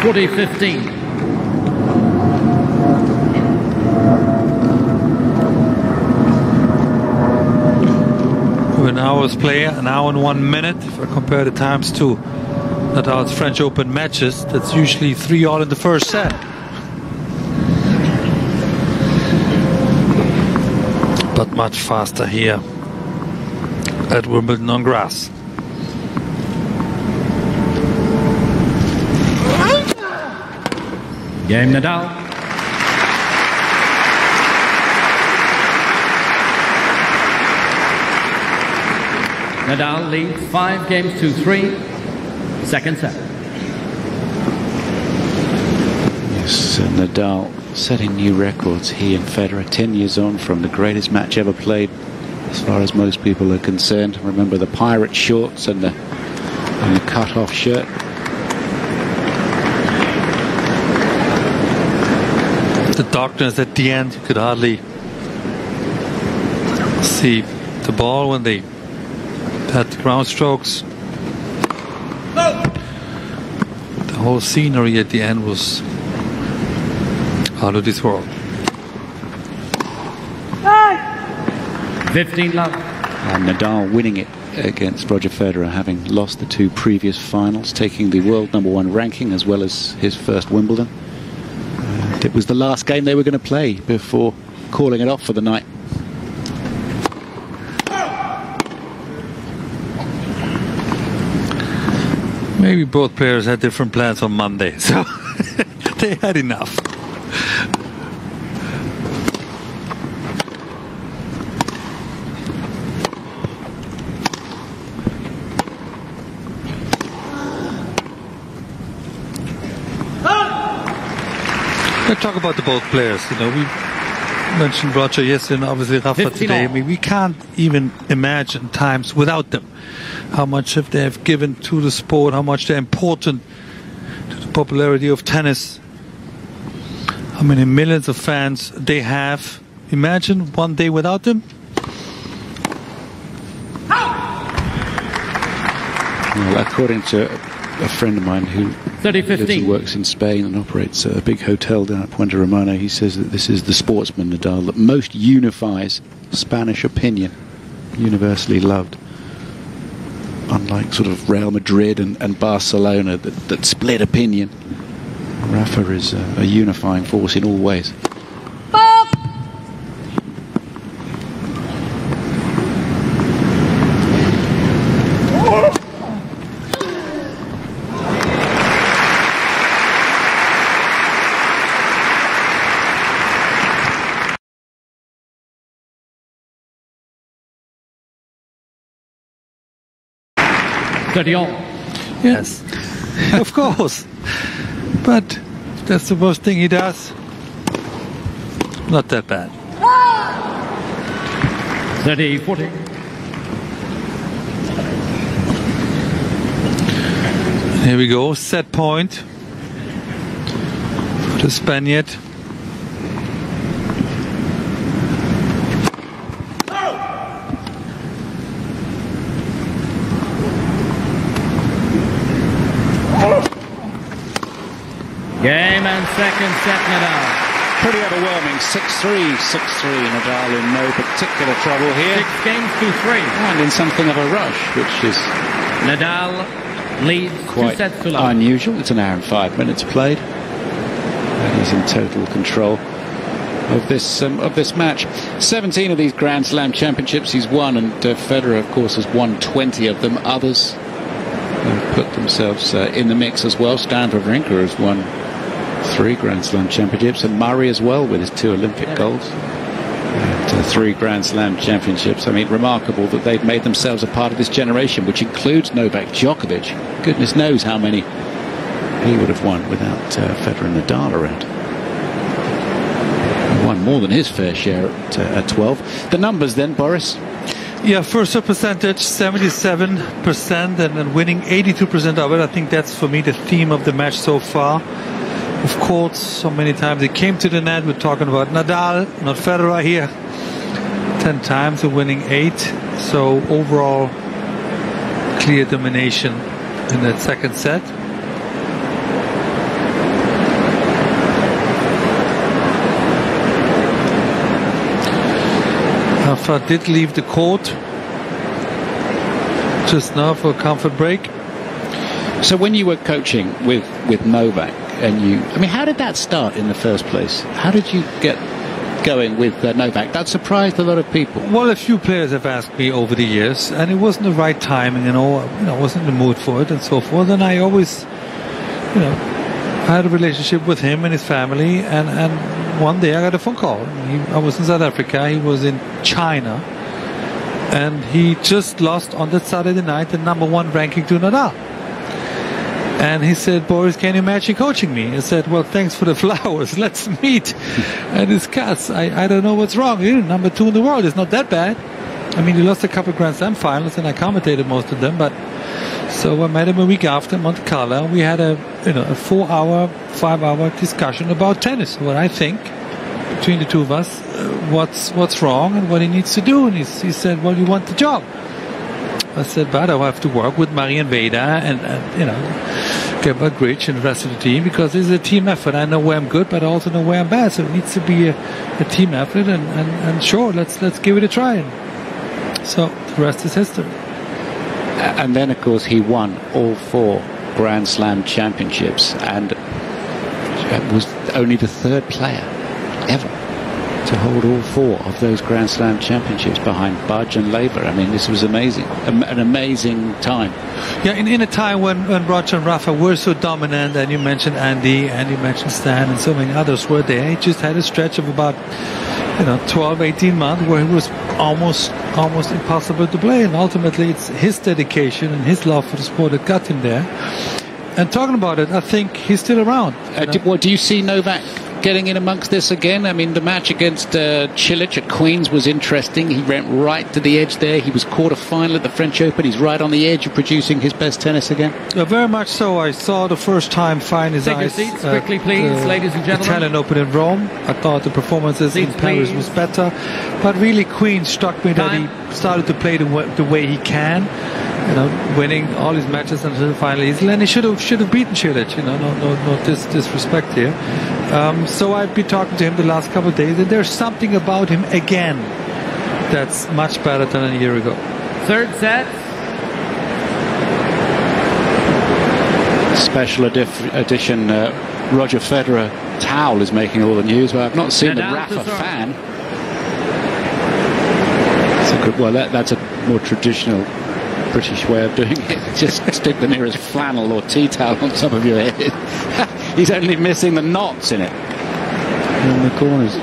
$40-15. An hour's play, an hour and 1 minute. If I compare the times to Nadal's French Open matches, that's usually 3-all in the first set. But much faster here at Wimbledon on grass. Game Nadal. Nadal leads 5-3. Second set. Yes, Nadal setting new records. He and Federer 10 years on from the greatest match ever played, as far as most people are concerned. Remember the pirate shorts and the cut-off shirt. The darkness at the end, you could hardly see the ball when they had the ground strokes. The whole scenery at the end was out of this world. 15 love. And Nadal winning it against Roger Federer, having lost the two previous finals, taking the world #1 ranking as well as his first Wimbledon. It was the last game they were going to play before calling it off for the night. Maybe both players had different plans on Monday, so they had enough. Let's talk about the both players. You know, we mentioned Roger yesterday and obviously Rafa today. I mean, we can't even imagine times without them. How much have they have given to the sport, how much they're important to the popularity of tennis. How many millions of fans they have. Imagine one day without them. Well, according to a friend of mine who lives and works in Spain and operates a big hotel down at Puente Romano, he says that this is the sportsman, Nadal, that most unifies Spanish opinion, universally loved. Unlike sort of Real Madrid and Barcelona that split opinion, Rafa is a unifying force in all ways. Yes, of course. But that's the worst thing he does. Not that bad. 30-40. Here we go. Set point for the Spaniard. Game and second set, Nadal. Pretty overwhelming. 6-3, 6-3. Nadal in no particular trouble here. 6-3. And in something of a rush, which is Nadal leads quite 2 sets to love. unusual. It's an hour and 5 minutes played. And he's in total control of this match. 17 of these Grand Slam championships he's won, and Federer, of course, has won 20 of them. Others have put themselves in the mix as well. Stan Wawrinka has won 3 Grand Slam championships, and Murray as well with his 2 Olympic golds. to 3 Grand Slam championships. I mean, remarkable that they've made themselves a part of this generation, which includes Novak Djokovic. Goodness knows how many he would have won without Federer and Nadal around. He won more than his fair share at 12. The numbers then, Boris? Yeah, first serve percentage 77% and winning 82% of it. I think that's for me the theme of the match so far. Of course, so many times it came to the net. We're talking about Nadal, not Federer here. 10 times, winning 8. So overall, clear domination in that second set. Rafa did leave the court just now for a comfort break. So when you were coaching with Novak, and how did that start in the first place? How did you get going with Novak? That surprised a lot of people. Well, a few players have asked me over the years, and it wasn't the right timing, I wasn't in the mood for it and so forth. And I always, I had a relationship with him and his family, and one day I got a phone call. I was in South Africa, he was in China, and he just lost on that Saturday night the #1 ranking to Nadal. And he said, Boris, can you imagine coaching me? I said, well, thanks for the flowers. Let's meet and discuss. I don't know what's wrong. You're #2 in the world. It's not that bad. I mean, he lost a couple of Grand Slam finals, and I commentated most of them. But so I met him a week after in Monte Carlo. We had a 4-hour, 5-hour discussion about tennis. What I think between the two of us, what's wrong and what he needs to do. And he said, well, you want the job. I said, but I'll have to work with Marian Veda and Gebhard Grich and the rest of the team, because this is a team effort. I know where I'm good, but I also know where I'm bad. So it needs to be a team effort. And sure, let's give it a try. And so the rest is history. And then, of course, he won all 4 Grand Slam championships, and was only the 3rd player ever to hold all 4 of those Grand Slam championships behind Budge and Laver. I mean, this was amazing, an amazing time. Yeah, in a time when Roger and Rafa were so dominant, and you mentioned Andy, and you mentioned Stan, and so many others were there. He just had a stretch of about 12, 18 months where it was almost impossible to play, and ultimately it's his dedication and his love for the sport that got him there. And talking about it, I think he's still around. Do you see Novak getting in amongst this again? I mean, the match against Cilic at Queens was interesting. He went right to the edge there. He was quarter-final at the French Open. He's right on the edge of producing his best tennis again. Very much so. I saw the first time find his eyes. Take your seats quickly, please, ladies and gentlemen. Italian Open in Rome. I thought the performances in Paris was better. But really, Queens struck me that he started to play the way he can. Winning all his matches until the final easily, and he should have beaten Cilic. No disrespect here. So I've been talking to him the last couple of days, and there's something about him again that's much better than a year ago. 3rd set. Special edition Roger Federer towel is making all the news. Well, I've not seen the Rafa fan. That's a more traditional British way of doing it. Just stick the nearest flannel or tea towel on top of your head. He's only missing the knots in it, in the corners.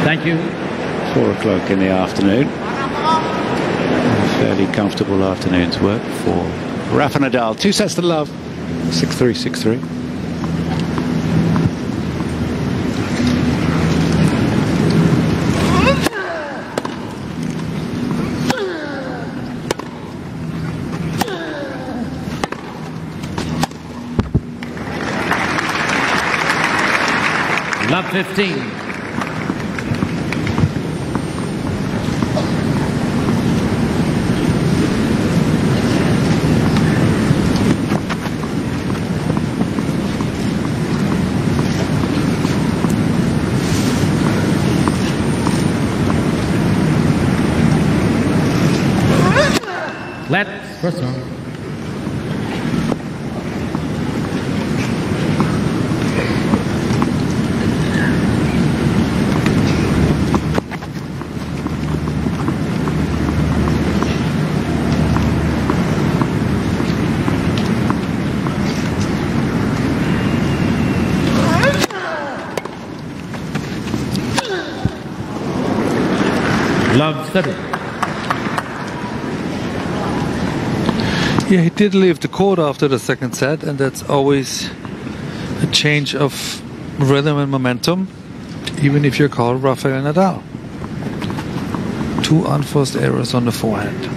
Thank you. 4 o'clock in the afternoon. A fairly comfortable afternoon's work for Rafa Nadal. 2 sets to love. 6-3, 6-3. Love 15. Let's first one. Love 30. Yeah, he did leave the court after the second set, and that's always a change of rhythm and momentum, even if you're called Rafael Nadal. 2 unforced errors on the forehand.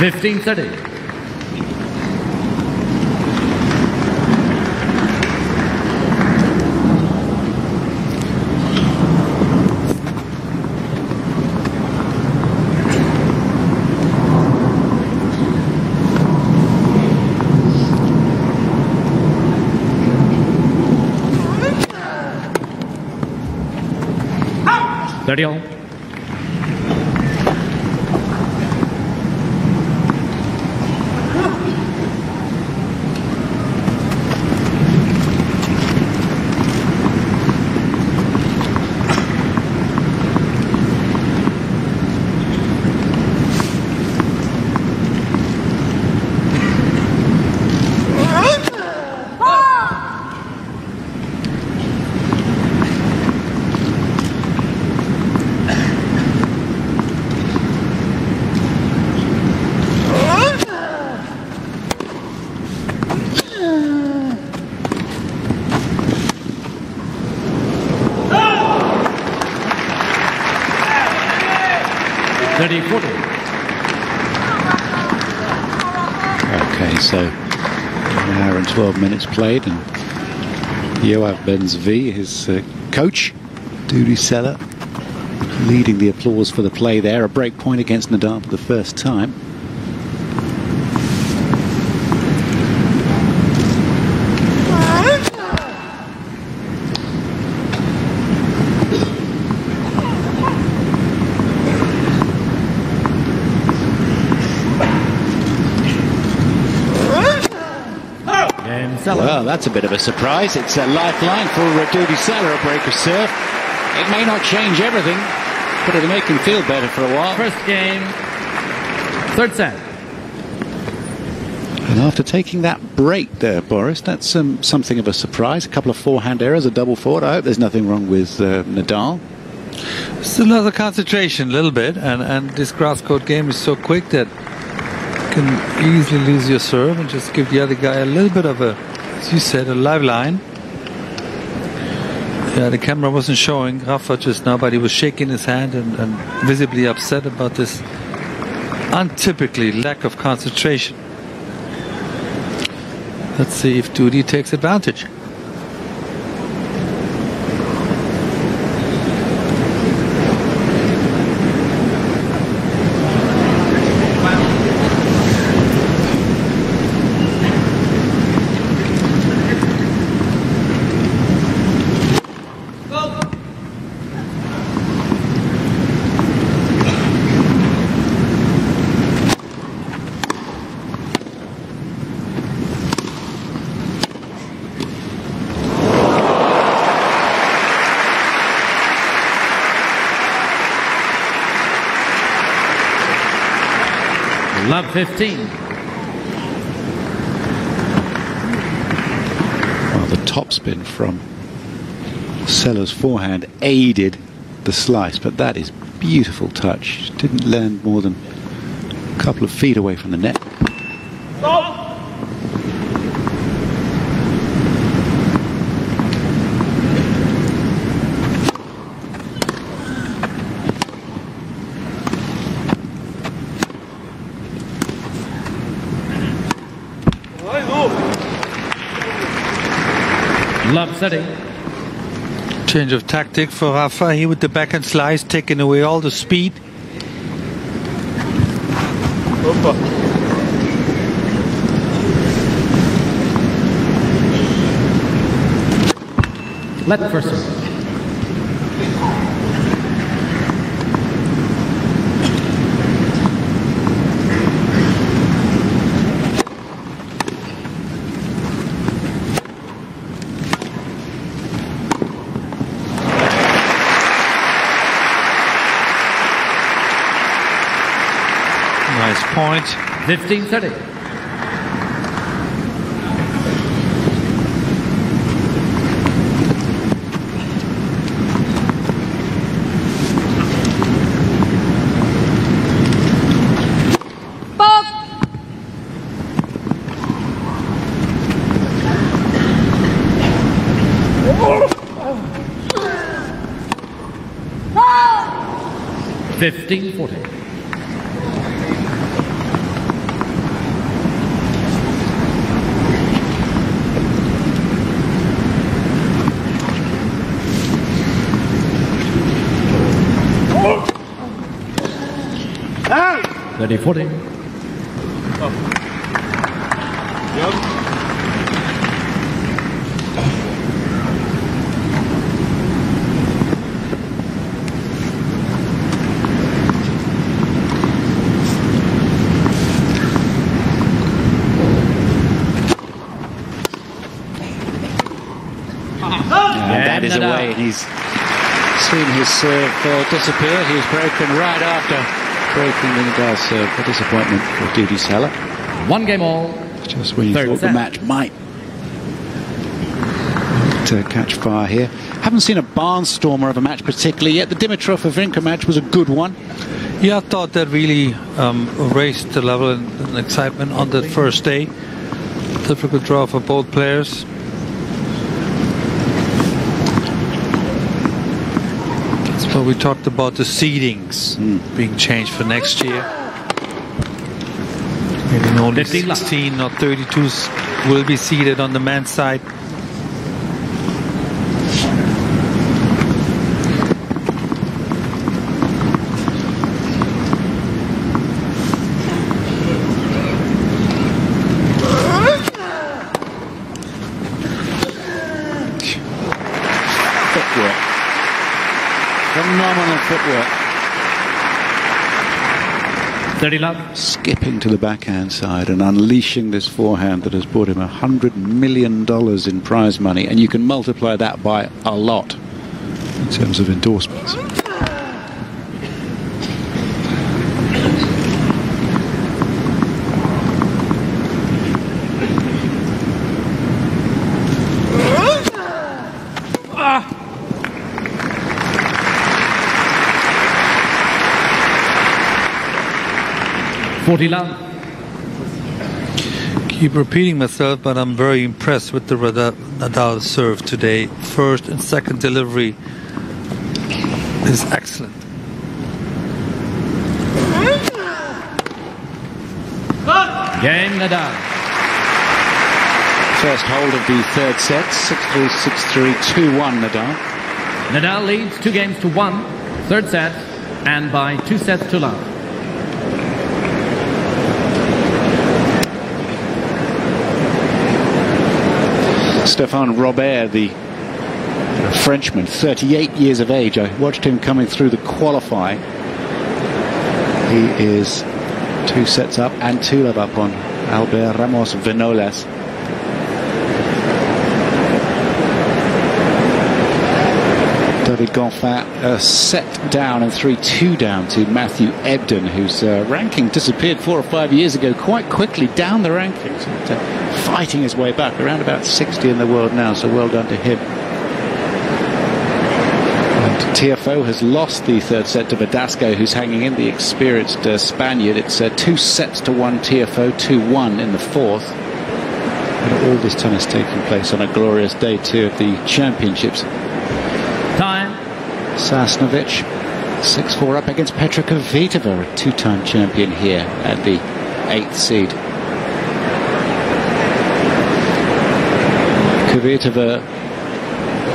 Fifteen 30. Thirty all. Okay, so 1 hour and 12 minutes played, and Yoav Ben-Zvi, his coach, Dudi SELA, leading the applause for the play there. A break point against Nadal for the first time. Well, that's a bit of a surprise. It's a lifeline for Dudi SELA, a break of serve. It may not change everything, but it'll make him feel better for a while. First game, third set. And after taking that break there, Boris, that's something of a surprise. A couple of forehand errors, a double forward. I hope there's nothing wrong with Nadal. Still another concentration, a little bit, and this grass court game is so quick that you can easily lose your serve and just give the other guy a little bit of a, as you said, a lifeline. Yeah, the camera wasn't showing Rafa just now, but he was shaking his hand and visibly upset about this untypically lack of concentration. Let's see if Dudi takes advantage. Love 15. Well, the topspin from SELA's forehand aided the slice, but that is beautiful touch. Didn't land more than a couple of feet away from the net. Love setting. Change of tactic for Rafa. He with the backhand slice, taking away all the speed. Let first serve. point. 15-30. Forty. That is away, and he's seen his serve disappear. He was broken right after breaking the NADAL serve. A disappointment for Dudi SELA. 1 game all. Just when you thought the match might catch fire here. Haven't seen a barnstormer of a match particularly yet. The Dimitrov-Wawrinka match was a good one. Yeah, I thought that really raised the level and excitement on that first day. Difficult draw for both players. That's what we talked about, the seedings being changed for next year. Maybe only 16 or 32s will be seeded on the men's side. Phenomenal footwork. 30 love. Skipping to the backhand side and unleashing this forehand that has brought him $100 million in prize money, and you can multiply that by a lot in terms of endorsements. Keep repeating myself, but I'm very impressed with the NADAL serve today. First and second delivery is excellent. Game Nadal. First hold of the third set, 6-3, 6-3, 2-1 Nadal. Nadal leads 2 games to 1, third set, and by 2 sets to love. Stéphane Robert, the Frenchman, 38 years of age. I watched him coming through the qualifying. He is 2 sets up and 2 love up on Albert Ramos Vinolas. David Goffin a set down and 3-2 down to Matthew Ebden, whose ranking disappeared 4 or 5 years ago quite quickly down the rankings. Fighting his way back, around about 60 in the world now, so well done to him. And TFO has lost the third set to Verdasco, who's hanging in, the experienced Spaniard. It's 2 sets to 1 TFO, 2-1 in the fourth. And all this tennis taking place on a glorious day 2 of the championships. Time. Sasnovich 6-4 up against Petra Kvitova, a 2-time champion here at the 8th seed. Kvitova,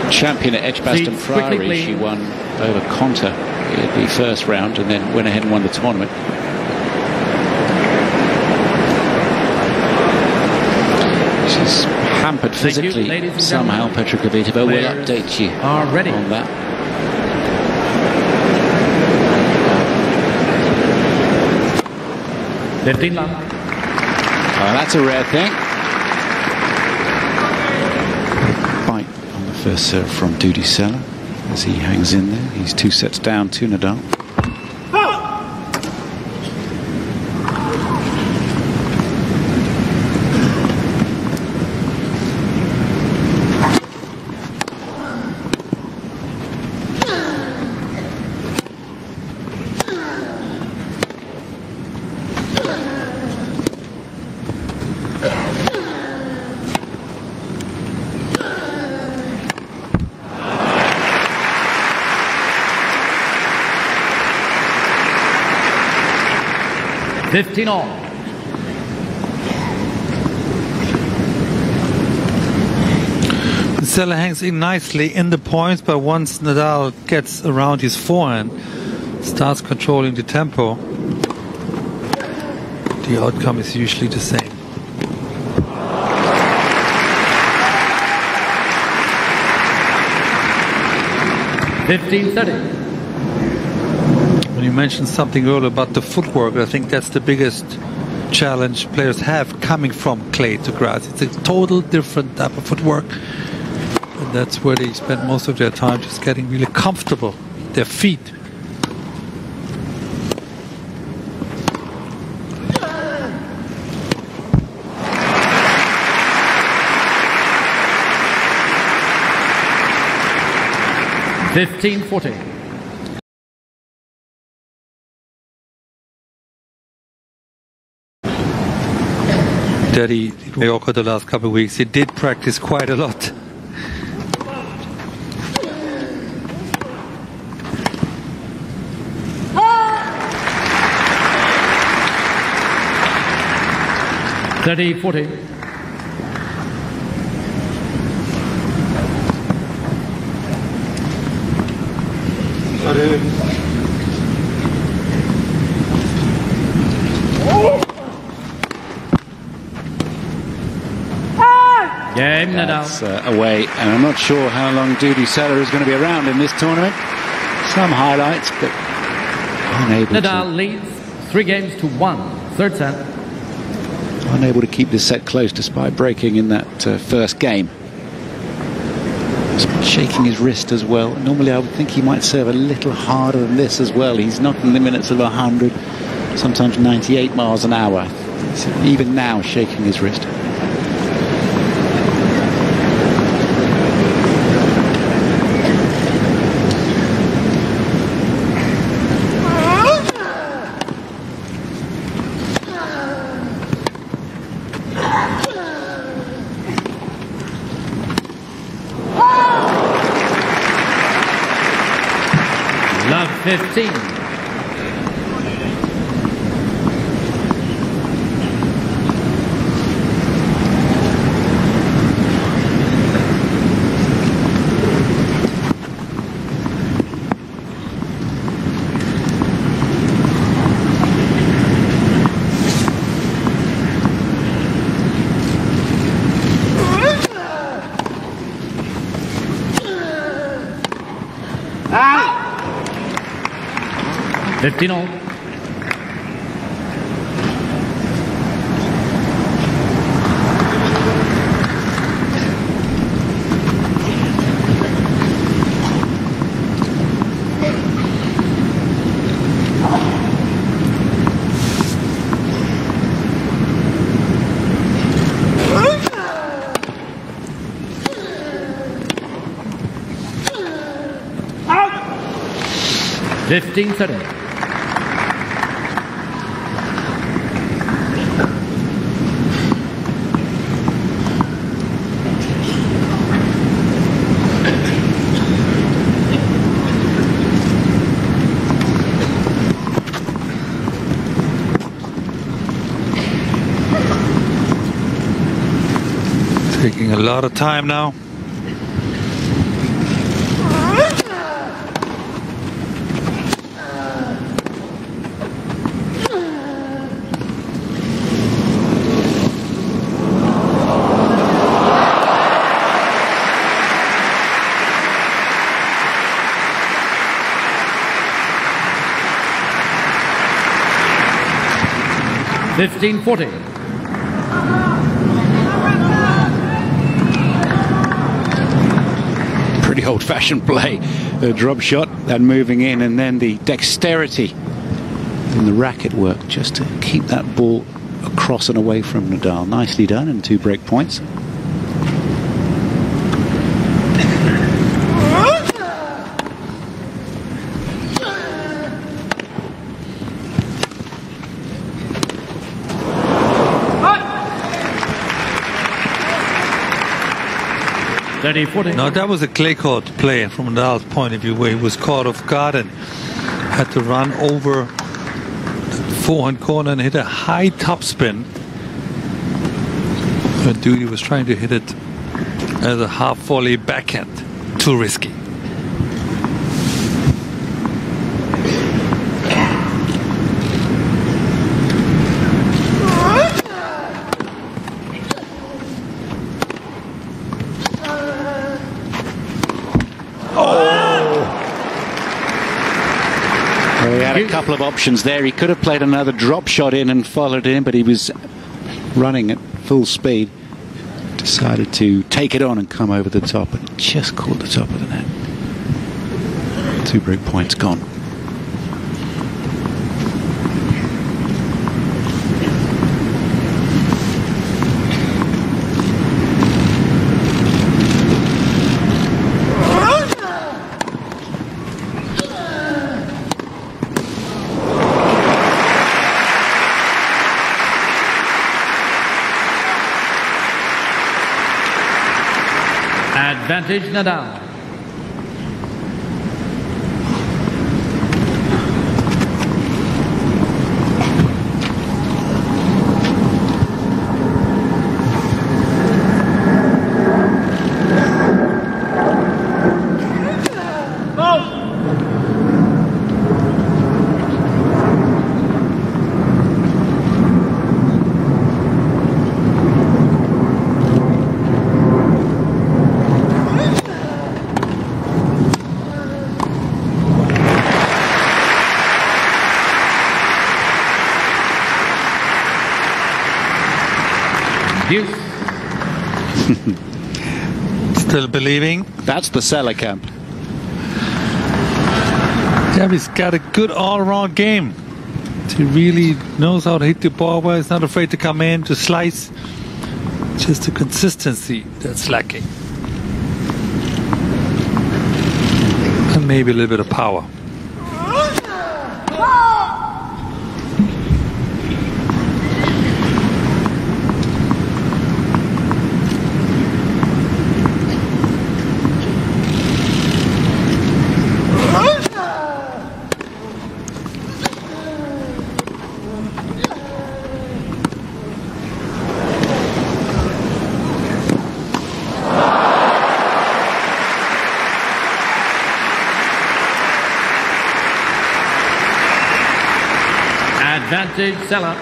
champion at Edgbaston Priory. She won over Konta in the first round and then went ahead and won the tournament. She's hampered physically somehow, Petra Kvitova. We'll update you on that. Oh, that's a rare thing. First serve from Dudi SELA as he hangs in there. He's 2 sets down to Nadal. 15 all. SELA hangs in nicely in the points, but once Nadal gets around his forehand, starts controlling the tempo, the outcome is usually the same. When you mentioned something earlier about the footwork, I think that's the biggest challenge players have coming from clay to grass. It's a total different type of footwork, and that's where they spend most of their time, just getting really comfortable with their feet. Daddy in Mallorca the last couple of weeks, he did practice quite a lot. Game Nadal. That's away, and I'm not sure how long SELA is going to be around in this tournament. Some highlights, but unable Nadal leads 3-1, third set. Unable to keep this set close despite breaking in that first game. He's shaking his wrist as well. Normally I would think he might serve a little harder than this as well. He's knocking the minutes of 100, sometimes 98 miles an hour. He's even now shaking his wrist. Love 15. Ah! 15 all. Out. 15-30. Taking a lot of time now. $15-40. Pretty old-fashioned play. The drop shot, then moving in, and then the dexterity in the racket work just to keep that ball across and away from Nadal. Nicely done, and 2 break points. Now that was a clay court play from Nadal's point of view, where he was caught off guard and had to run over Forehand corner and hit a high topspin. But Duty was trying to hit it as a half volley backhand. Too risky. He had a couple of options there. He could have played another drop shot in and followed in, but he was running at full speed. Decided to take it on and come over the top, and just caught the top of the net. 2 break points gone. Advantage Nadal. Still believing. That's the SELA camp. Yeah, he's got a good all-round game. He really knows how to hit the ball well. He's not afraid to come in, to slice. Just the consistency that's lacking. And maybe a little bit of power. Advantage SELA.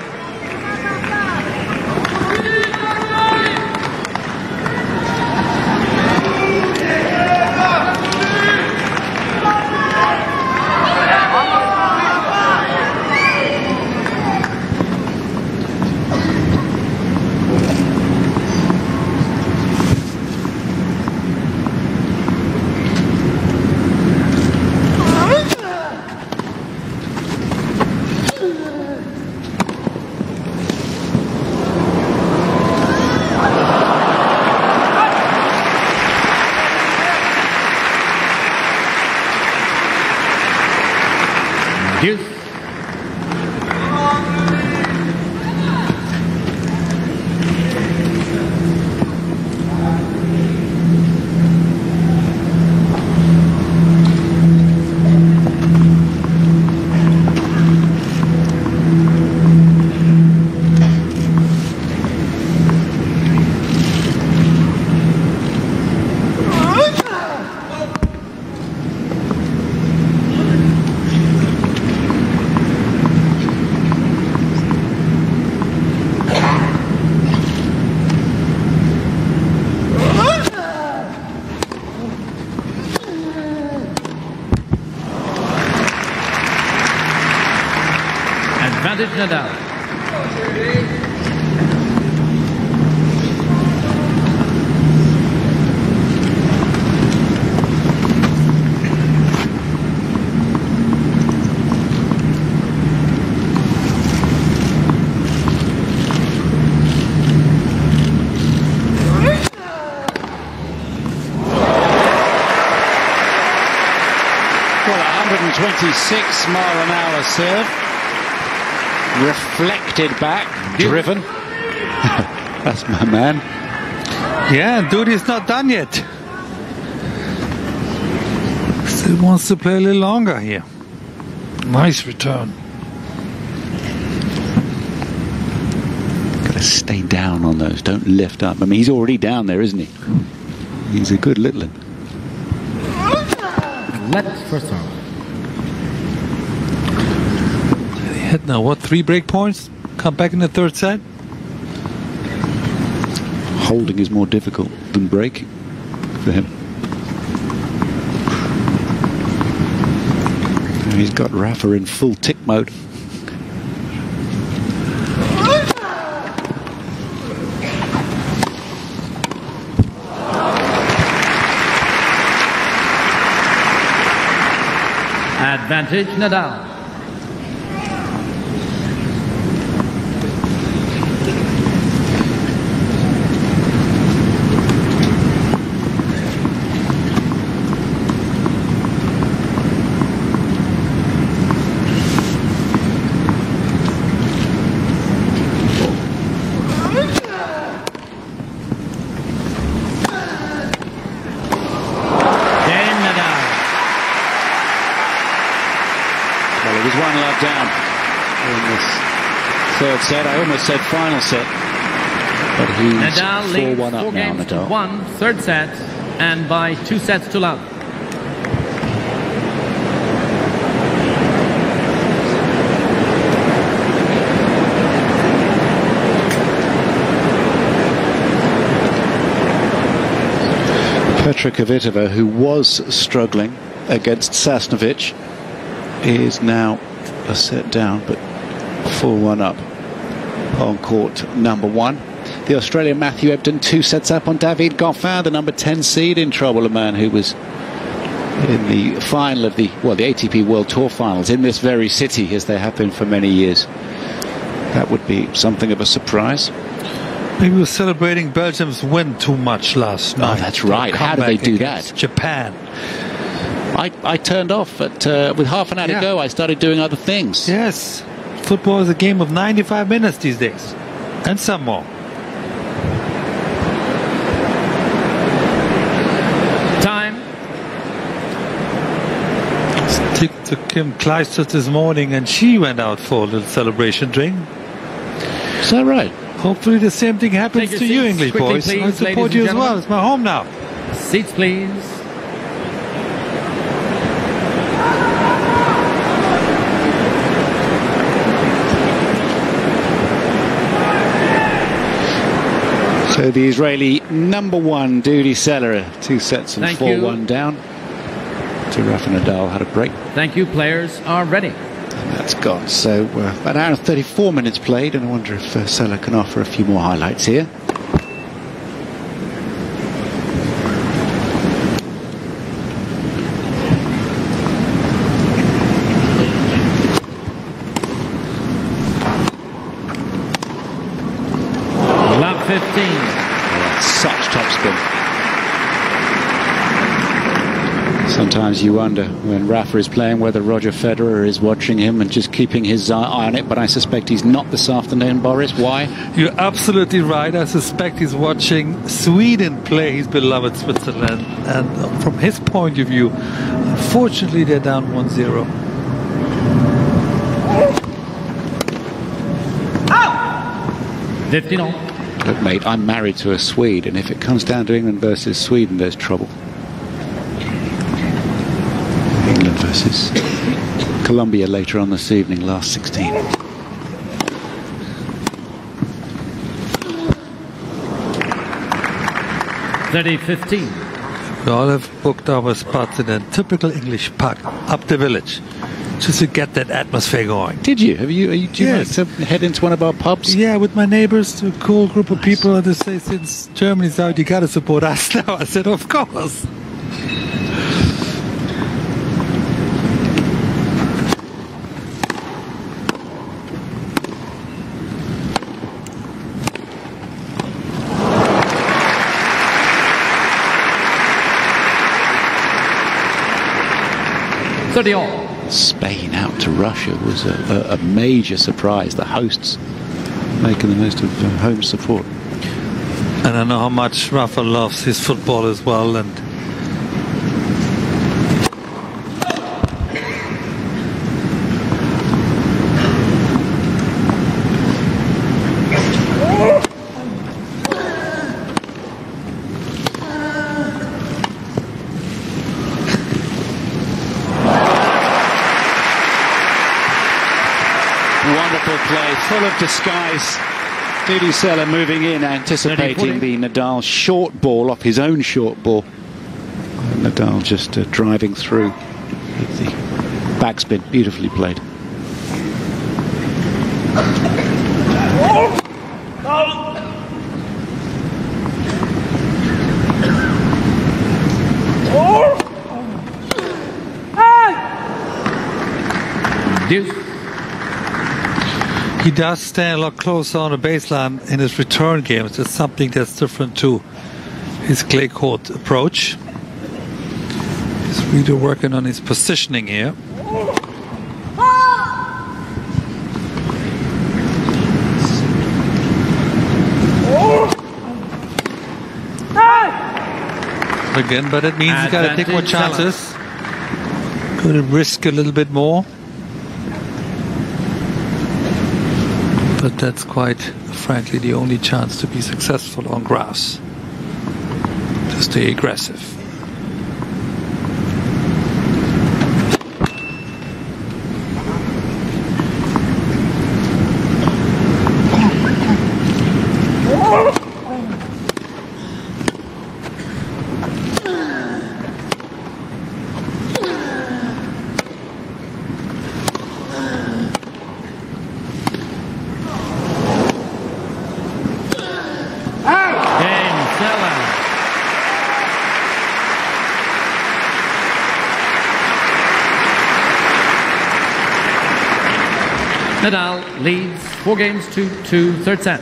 Deuce. Advantage Nadal. Well, 126 mile an hour serve. Reflected back, driven. That's my man. Yeah, Duty's not done yet. Still wants to play a little longer here. Nice return. stay down on those. Don't lift up. I mean, he's already down there, isn't he? He's a good little one. Let's first serve. He had now, what, 3 break points? Come back in the third set? Holding is more difficult than breaking for him. He's got Rafa in full tick mode. Advantage Nadal. Well, it was 1-love down in this third set. I almost said final set, but he's Nadal leads 4-1 up 4 now. games to Nadal. 1, third set, and by 2 sets to love. Petra Kvitova, who was struggling against Sasnovich, is now a set down, but 4-1 up on court number 1. The Australian Matthew Ebden 2 sets up on David Goffin, the number 10 seed, in trouble. A man who was in the final of the ATP World Tour finals in this very city, as they have been for many years. That would be something of a surprise. Maybe he was celebrating Belgium's win too much last night. Oh, that's right. How did they do that? Japan. I turned off with half an hour to go. I started doing other things. Yes. Football is a game of 95 minutes these days. And some more. Time. Stick to Kim Clijsters this morning, and she went out for a little celebration drink. Is that right? Hopefully the same thing happens to you, English quickly, boys. please, I support ladies you and as well. gentlemen. It's my home now. Seats, please. So the Israeli number 1, Dudi SELA, 2 sets and Thank 4-1 you. down. To Rafa Nadal had a break. Thank you. Players are ready. And that's gone. So about an hour and 34 minutes played, and I wonder if SELA can offer a few more highlights here. Love 15. That's such topspin. Sometimes you wonder when Rafa is playing whether Roger Federer is watching him and just keeping his eye on it, but I suspect he's not this afternoon, Boris. Why? You're absolutely right. I suspect he's watching Sweden play his beloved Switzerland. And from his point of view, unfortunately, they're down 1-0. 15-all. Look, mate, I'm married to a Swede, and if it comes down to England versus Sweden, there's trouble. England versus Colombia later on this evening, last 16. (30-15). We all have booked our spots in a typical English pub up the village, just to get that atmosphere going. Did you? Do you Yes. like to head into one of our pubs? Yeah, with my neighbors, a cool group of people, and they say, since Germany's out, you got to support us now. I said, of course. Spain out to Russia was a major surprise. The hosts making the most of home support. And I know how much Rafa loves his football as well. And full of disguise. SELA moving in, anticipating the Nadal short ball off his own short ball. And Nadal just driving through with the backspin, beautifully played. He does stand a lot closer on the baseline in his return games. It's something that's different to his clay court approach. He's really working on his positioning here. Again, but it means he's got to take more chances. Going to risk a little bit more. But that's quite frankly the only chance to be successful on grass. To stay aggressive. Nadal leads 4 games to 2, third set.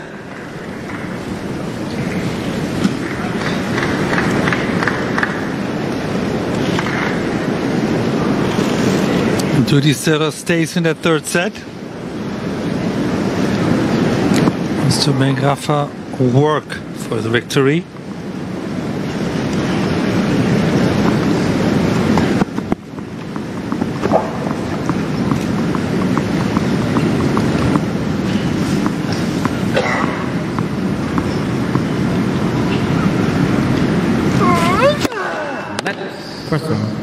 SELA stays in that third set. Wants to make Rafa work for the victory. First one.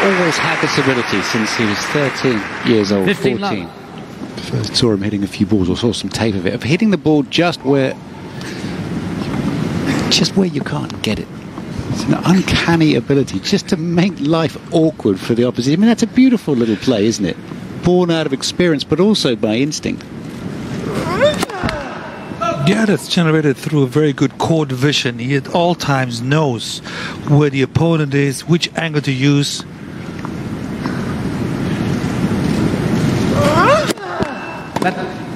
Always had this ability since he was 13 years old, 14. First saw him hitting a few balls, or saw some tape of it, of hitting the ball just where you can't get it. It's an uncanny ability just to make life awkward for the opposite. I mean, that's a beautiful little play, isn't it? Born out of experience, but also by instinct. Yeah, that's generated through a very good court vision. He at all times knows where the opponent is, which angle to use.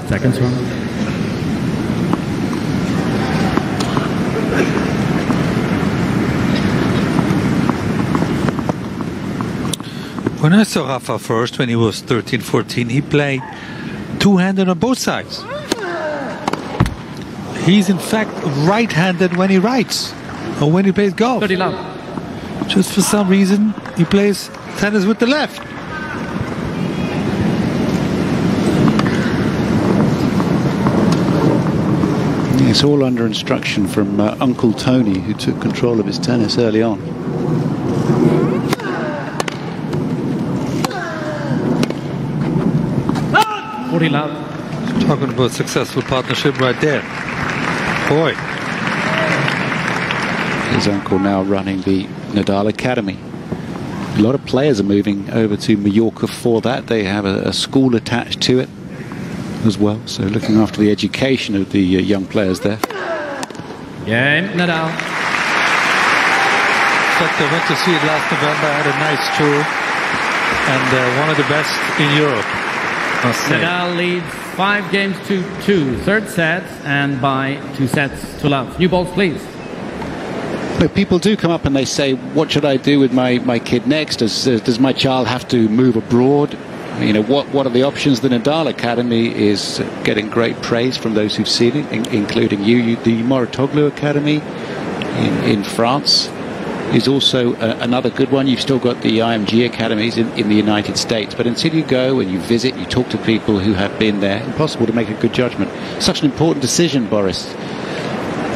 Second one. When I saw Rafa first, when he was 13, 14, he played two-handed on both sides. He's in fact right-handed when he writes, or when he plays golf. 30 love. Just for some reason, he plays tennis with the left. It's all under instruction from Uncle Tony, who took control of his tennis early on. Talking about successful partnership right there. Boy. His uncle now running the Nadal Academy. A lot of players are moving over to Mallorca for that. They have a school attached to it as well, so looking after the education of the young players there. Game, Nadal. But I went to see it last November, had a nice tour, and one of the best in Europe. must say. Nadal leads 5 games to 2, third set, and by 2 sets to love. New balls, please. Look, people do come up and they say, what should I do with my kid next? Does my child have to move abroad? You know, what are the options? The NADAL Academy is getting great praise from those who've seen it, including you. The Mouratoglou Academy in France is also another good one. You've still got the IMG academies in the United States. But until you go and you visit, you talk to people who have been there, impossible to make a good judgment. Such an important decision, Boris.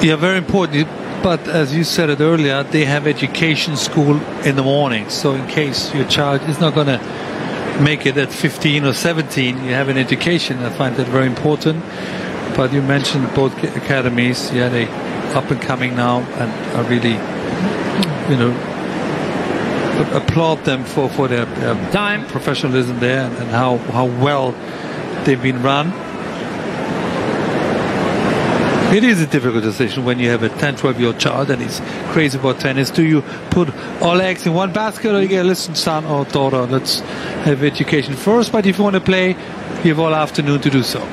Yeah, very important. But as you said it earlier, they have education school in the morning. So in case your child is not going to make it at 15 or 17, you have an education. I find that very important. But you mentioned both academies. Yeah, they up and coming now, and I really, you know, applaud them for their professionalism there and how well they've been run. It is a difficult decision when you have a 10, 12-year-old child and he's crazy about tennis. Do you put all eggs in one basket, or you get, listen, son or daughter, let's have education first, but if you want to play, you have all afternoon to do so.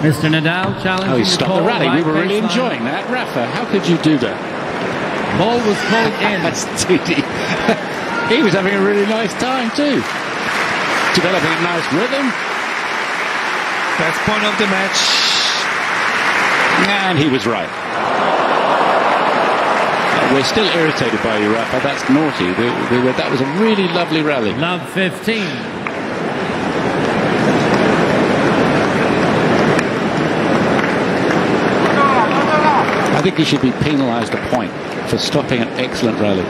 Mr. Nadal challenging. Oh, he stopped the rally. We were really enjoying that. Rafa, how could you do that? Ball was pulled in. That's Titi. He was having a really nice time too. Developing a nice rhythm. Best point of the match. And he was right. We're still irritated by you, Rafa. That's naughty. That was a really lovely rally. Love 15. I think he should be penalised a point for stopping an excellent rally.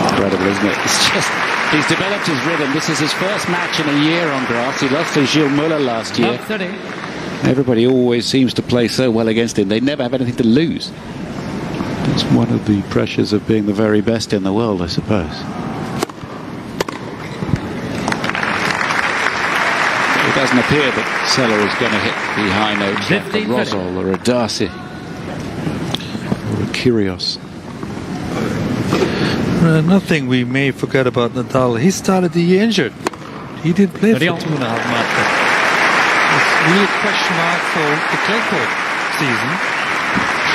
Incredible, isn't it? It's just, he's developed his rhythm. This is his first match in a year on grass. He lost to Gilles Muller last year. Everybody always seems to play so well against him. They never have anything to lose. It's one of the pressures of being the very best in the world, I suppose. It doesn't appear that SELA is going to hit the high notes like a Rosol or a Darcy or a Kyrgios. Nothing we may forget about Nadal. He started the year injured. He did play for 2.5 months. Real question mark for the clay court season.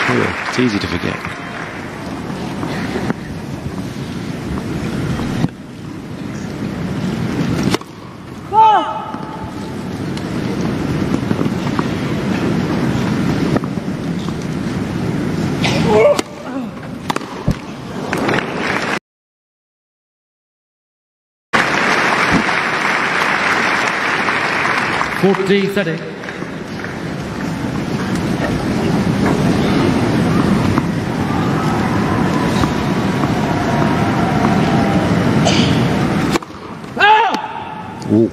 Sure, it's easy to forget. Ooh.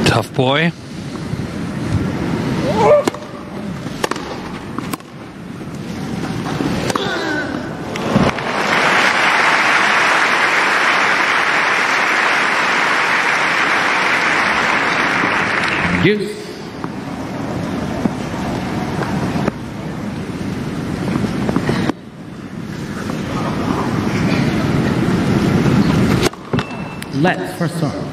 Tough boy. Deuce. Let for serve.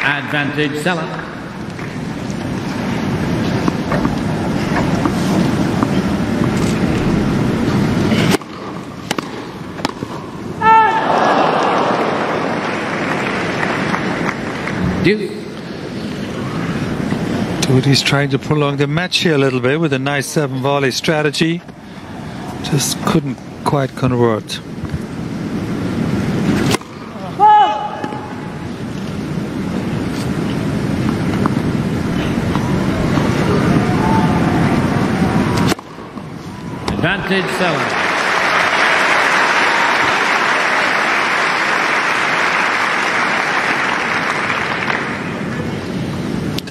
Advantage, SELA. He's trying to prolong the match here a little bit with a nice 7-volley strategy. Just couldn't quite convert. Advantage, SELA.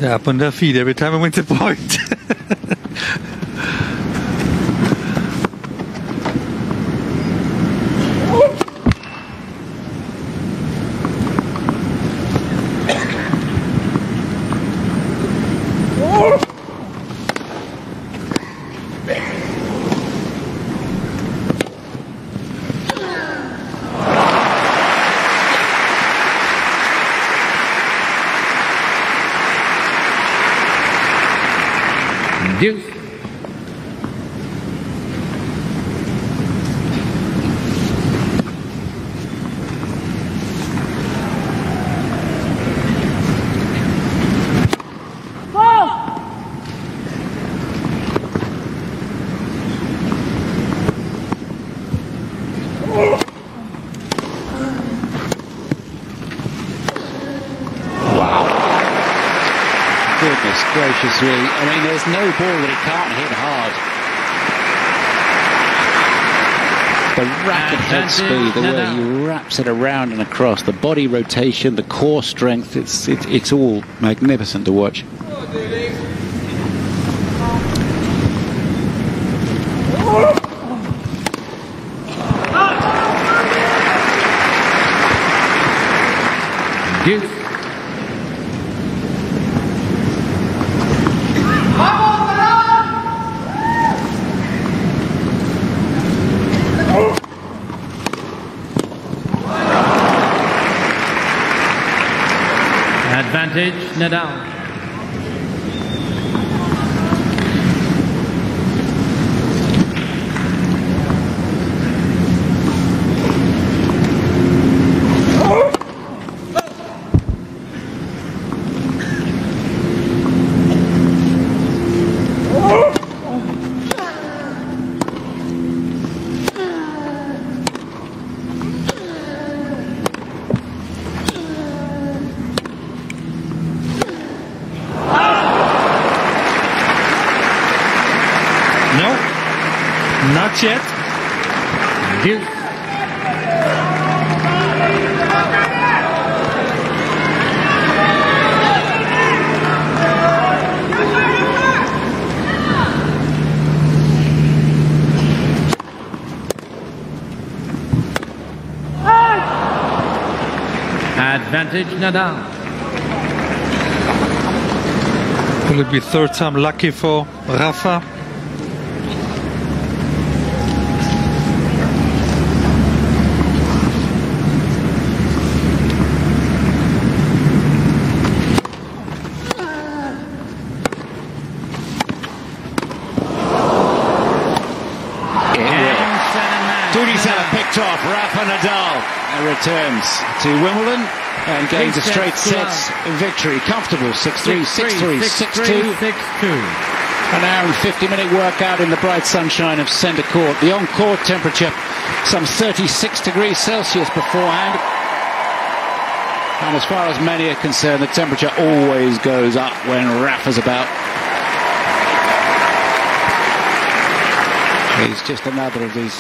They're up on their feet every time I went to point. Deuce. Goodness gracious me. I mean, there's no ball that he can't hit hard. The rapid head speed, the way he wraps it around and across, the body rotation, the core strength, it's all magnificent to watch. Deuce. Advantage, NADAL. Not yet. Deuce. Advantage, NADAL. Will it be third time lucky for Rafa? SELA picked off. Rafa Nadal returns to Wimbledon and gains a straight sets victory. Comfortable 6-3, 6-3, 6-2. 6-2. An hour and 50-minute workout in the bright sunshine of centre court. The on-court temperature some 36 degrees Celsius beforehand. And as far as many are concerned, the temperature always goes up when Rafa's about. He's just another of these